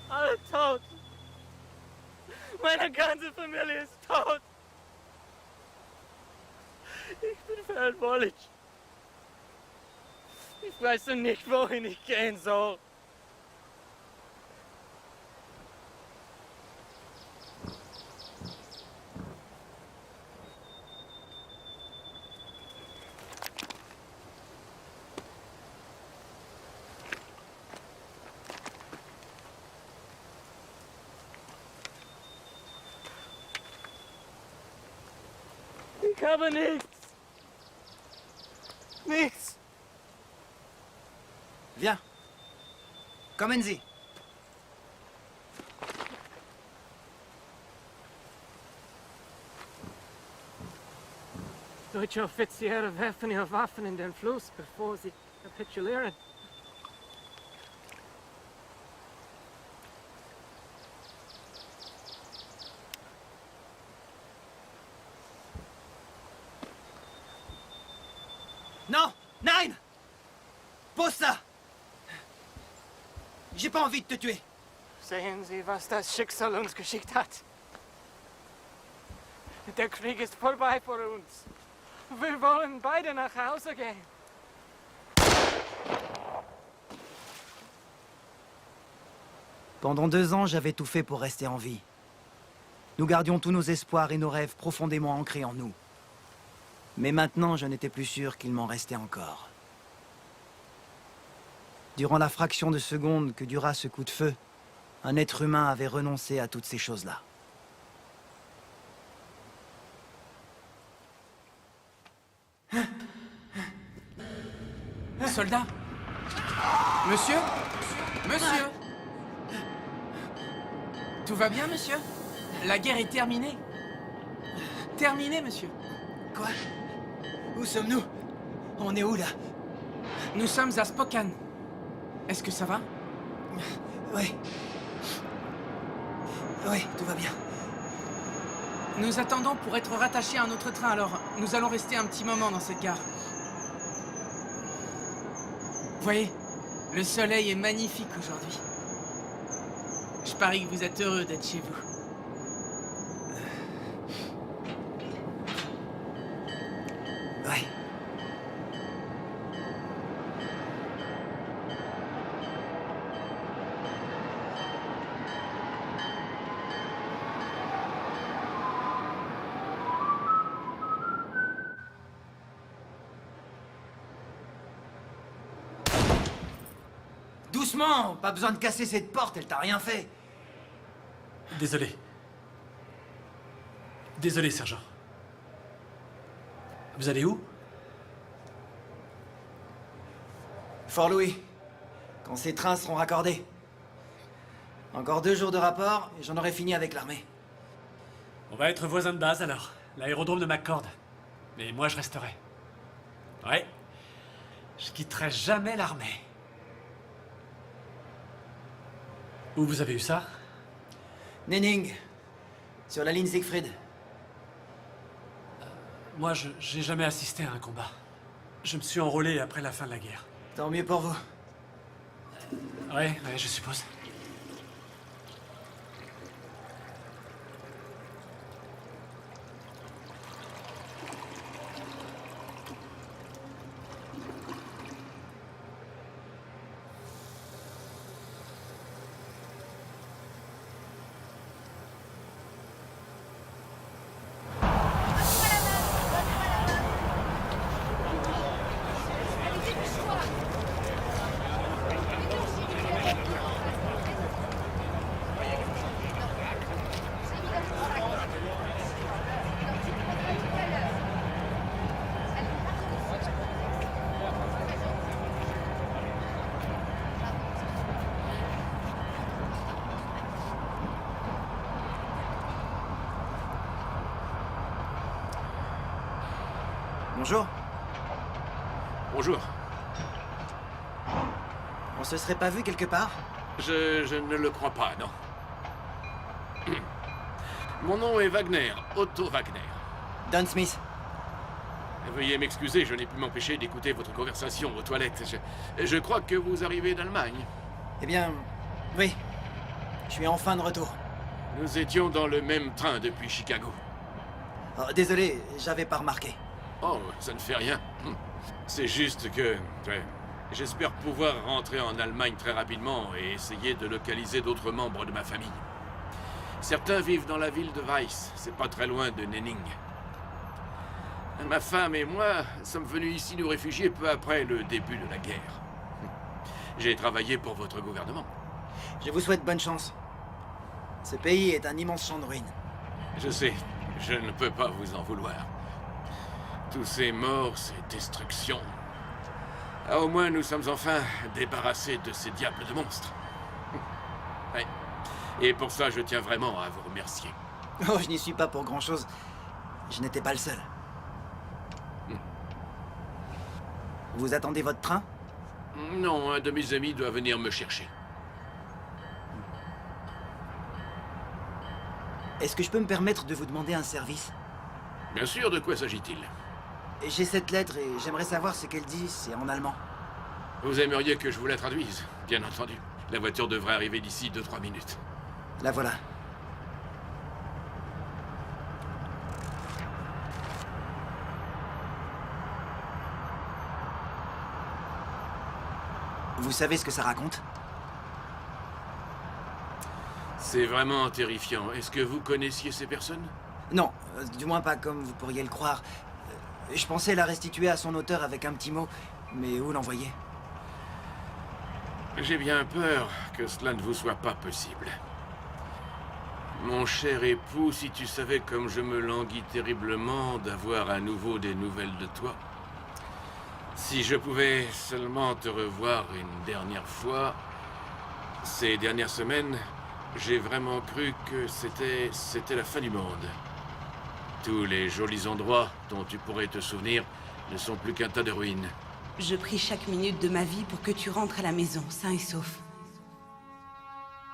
alle tot. Meine ganze Familie ist tot. Ich bin verantwortlich. Ich weiß nicht, wohin ich gehen soll. Ich habe nichts. Nichts. Viens. Kommen Sie. Deutsche Offiziere werfen ihre Waffen in den Fluss, bevor sie kapitulieren. Non! Nein! Pose ça! J'ai pas envie de te tuer. Sehen Sie, was das Schicksal uns geschickt hat. Der Krieg ist vorbei für uns. Wir wollen beide nach Hause gehen. Pendant 2 ans, j'avais tout fait pour rester en vie. Nous gardions tous nos espoirs et nos rêves profondément ancrés en nous. Mais maintenant, je n'étais plus sûr qu'il m'en restait encore. Durant la fraction de seconde que dura ce coup de feu, un être humain avait renoncé à toutes ces choses-là. Soldat? Monsieur? Monsieur? Tout va bien, monsieur? La guerre est terminée. Terminée, monsieur. Quoi? Où sommes-nous? On est où, là? Nous sommes à Spokane. Est-ce que ça va? Oui. Oui, tout va bien. Nous attendons pour être rattachés à un autre train, alors nous allons rester un petit moment dans cette gare. Voyez, le soleil est magnifique aujourd'hui. Je parie que vous êtes heureux d'être chez vous. Ouais. Doucement, pas besoin de casser cette porte, elle t'a rien fait. Désolé. Désolé, sergent. Vous allez où? Fort Louis, quand ces trains seront raccordés. Encore 2 jours de rapport et j'en aurai fini avec l'armée. On va être voisins de base alors. L'aérodrome de McCord. Mais moi, je resterai. Ouais. Je quitterai jamais l'armée. Où vous avez eu ça? Nenning, sur la ligne Siegfried. Moi, j'ai jamais assisté à un combat. Je me suis enrôlé après la fin de la guerre. Tant mieux pour vous. Ouais, je suppose. Bonjour. Bonjour. On se serait pas vu quelque part? Je ne le crois pas, non. Mon nom est Wagner, Otto Wagner. Don Smith. Veuillez m'excuser, je n'ai pu m'empêcher d'écouter votre conversation aux toilettes. Je crois que vous arrivez d'Allemagne. Eh bien, oui. Je suis enfin de retour. Nous étions dans le même train depuis Chicago. Oh, désolé, j'avais pas remarqué. Oh, ça ne fait rien. C'est juste que... j'espère pouvoir rentrer en Allemagne très rapidement et essayer de localiser d'autres membres de ma famille. Certains vivent dans la ville de Weiss, c'est pas très loin de Nenning. Ma femme et moi sommes venus ici nous réfugier peu après le début de la guerre. J'ai travaillé pour votre gouvernement. Je vous souhaite bonne chance. Ce pays est un immense champ de ruines. Je sais, je ne peux pas vous en vouloir. Tous ces morts, ces destructions. Ah, au moins, nous sommes enfin débarrassés de ces diables de monstres. Ouais. Et pour ça, je tiens vraiment à vous remercier. Oh, je n'y suis pas pour grand-chose. Je n'étais pas le seul. Vous attendez votre train? Non, un de mes amis doit venir me chercher. Est-ce que je peux me permettre de vous demander un service? Bien sûr, de quoi s'agit-il? J'ai cette lettre et j'aimerais savoir ce qu'elle dit. C'est en allemand. Vous aimeriez que je vous la traduise? Bien entendu. La voiture devrait arriver d'ici 2-3 minutes. La voilà. Vous savez ce que ça raconte? C'est vraiment terrifiant. Est-ce que vous connaissiez ces personnes? Non, du moins pas comme vous pourriez le croire. Je pensais la restituer à son auteur avec un petit mot, mais où l'envoyer? J'ai bien peur que cela ne vous soit pas possible. Mon cher époux, si tu savais comme je me languis terriblement d'avoir à nouveau des nouvelles de toi. Si je pouvais seulement te revoir une dernière fois. Ces dernières semaines, j'ai vraiment cru que c'était la fin du monde. Tous les jolis endroits dont tu pourrais te souvenir ne sont plus qu'un tas de ruines. Je prie chaque minute de ma vie pour que tu rentres à la maison, sain et sauf.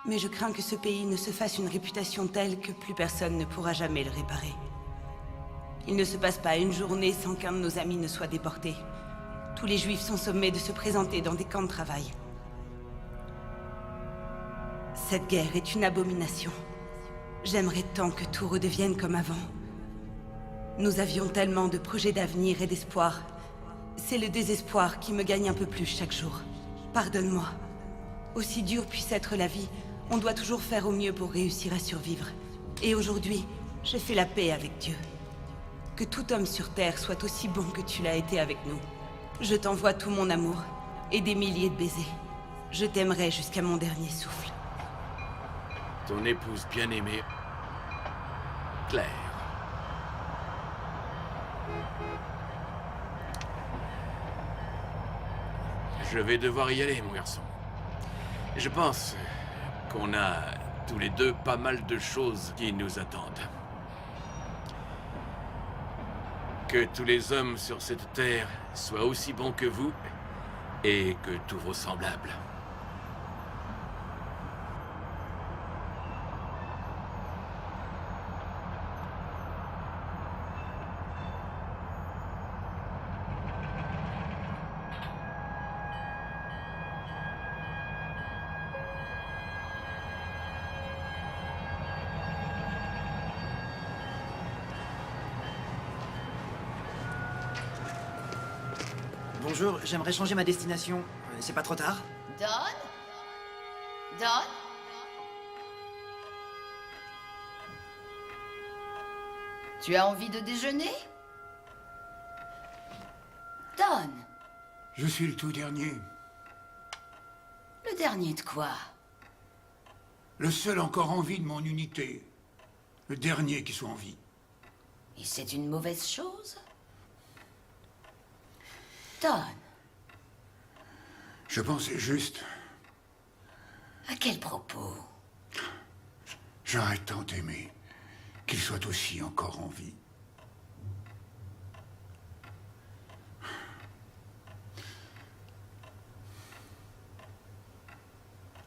Mais je crains que ce pays ne se fasse une réputation telle que plus personne ne pourra jamais le réparer. Il ne se passe pas une journée sans qu'un de nos amis ne soit déporté. Tous les Juifs sont sommés de se présenter dans des camps de travail. Cette guerre est une abomination. J'aimerais tant que tout redevienne comme avant. Nous avions tellement de projets d'avenir et d'espoir. C'est le désespoir qui me gagne un peu plus chaque jour. Pardonne-moi. Aussi dure puisse être la vie, on doit toujours faire au mieux pour réussir à survivre. Et aujourd'hui, j'ai fait la paix avec Dieu. Que tout homme sur Terre soit aussi bon que tu l'as été avec nous. Je t'envoie tout mon amour et des milliers de baisers. Je t'aimerai jusqu'à mon dernier souffle. Ton épouse bien-aimée, Claire. Je vais devoir y aller, mon garçon. Je pense qu'on a tous les deux pas mal de choses qui nous attendent. Que tous les hommes sur cette terre soient aussi bons que vous et que tous vos semblables. Bonjour, j'aimerais changer ma destination. C'est pas trop tard? Don? Don? Tu as envie de déjeuner? Don? Je suis le tout dernier. Le dernier de quoi? Le seul encore en vie de mon unité. Le dernier qui soit en vie. Et c'est une mauvaise chose? Don? Je pensais juste... À quel propos? J'aurais tant aimé qu'il soit aussi encore en vie.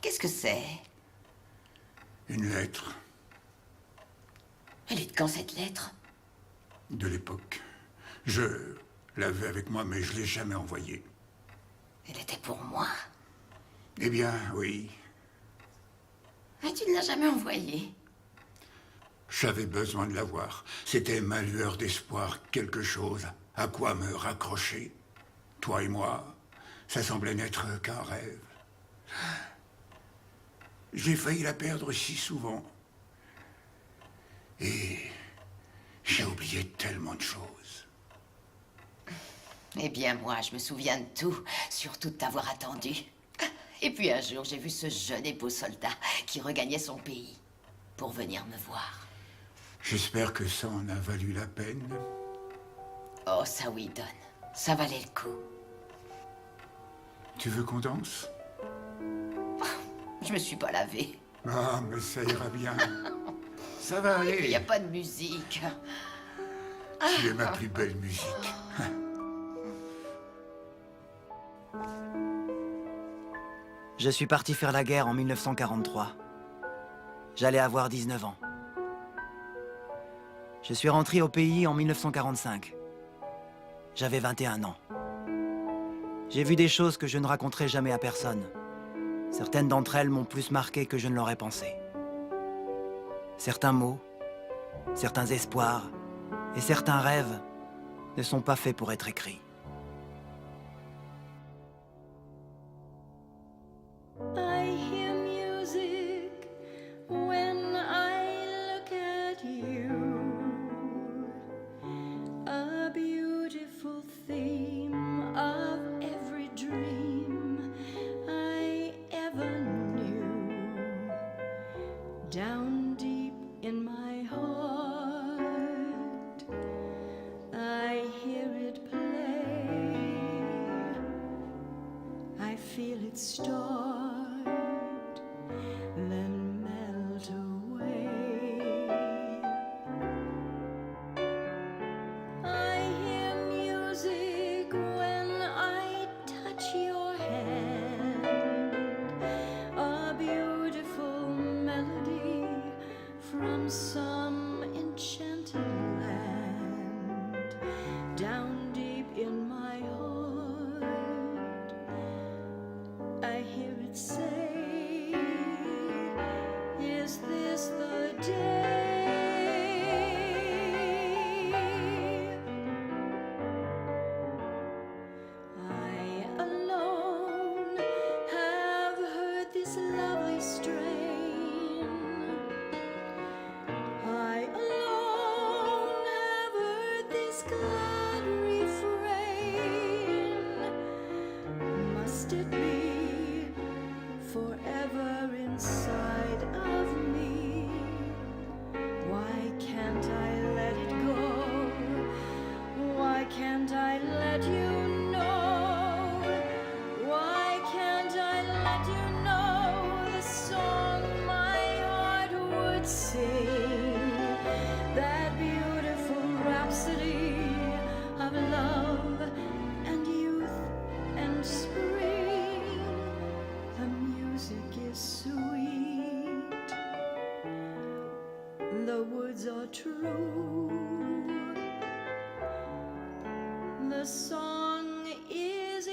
Qu'est-ce que c'est? Une lettre. Elle est de quand, cette lettre? De l'époque. Je l'avais avec moi, mais je l'ai jamais envoyée. Elle était pour moi? Eh bien, oui. Mais tu ne l'as jamais envoyée? J'avais besoin de la voir. C'était ma lueur d'espoir, quelque chose à quoi me raccrocher. Toi et moi, ça semblait n'être qu'un rêve. J'ai failli la perdre si souvent. Et j'ai oublié tellement de choses. Eh bien, moi, je me souviens de tout, surtout de t'avoir attendu. Et puis un jour, j'ai vu ce jeune et beau soldat qui regagnait son pays pour venir me voir. J'espère que ça en a valu la peine. Oh, ça oui, Don. Ça valait le coup. Tu veux qu'on danse? Je me suis pas lavée. Ah, mais ça ira bien. Ça va aller. Il n'y a pas de musique. Tu es ma plus belle musique. Je suis parti faire la guerre en 1943. J'allais avoir 19 ans. Je suis rentré au pays en 1945. J'avais 21 ans. J'ai vu des choses que je ne raconterai jamais à personne. Certaines d'entre elles m'ont plus marqué que je ne l'aurais pensé. Certains mots, certains espoirs et certains rêves ne sont pas faits pour être écrits. I hear music when I look at you. A beautiful theme of every dream I ever knew. Down deep in my heart, I hear it play. I feel it start, then melt away. I hear music when I touch your hand, a beautiful melody from some enchanted land. Down deep in my heart, I hear it say, is this the day? I alone have heard this lovely strain. I alone have heard this glad refrain. Must it be forever inside of me? Why can't I let it go? Why can't I let you know? Why can't I let you know the song my heart would sing? That beautiful rhapsody of love and youth and spring. The music is sweet. The words are true. The song is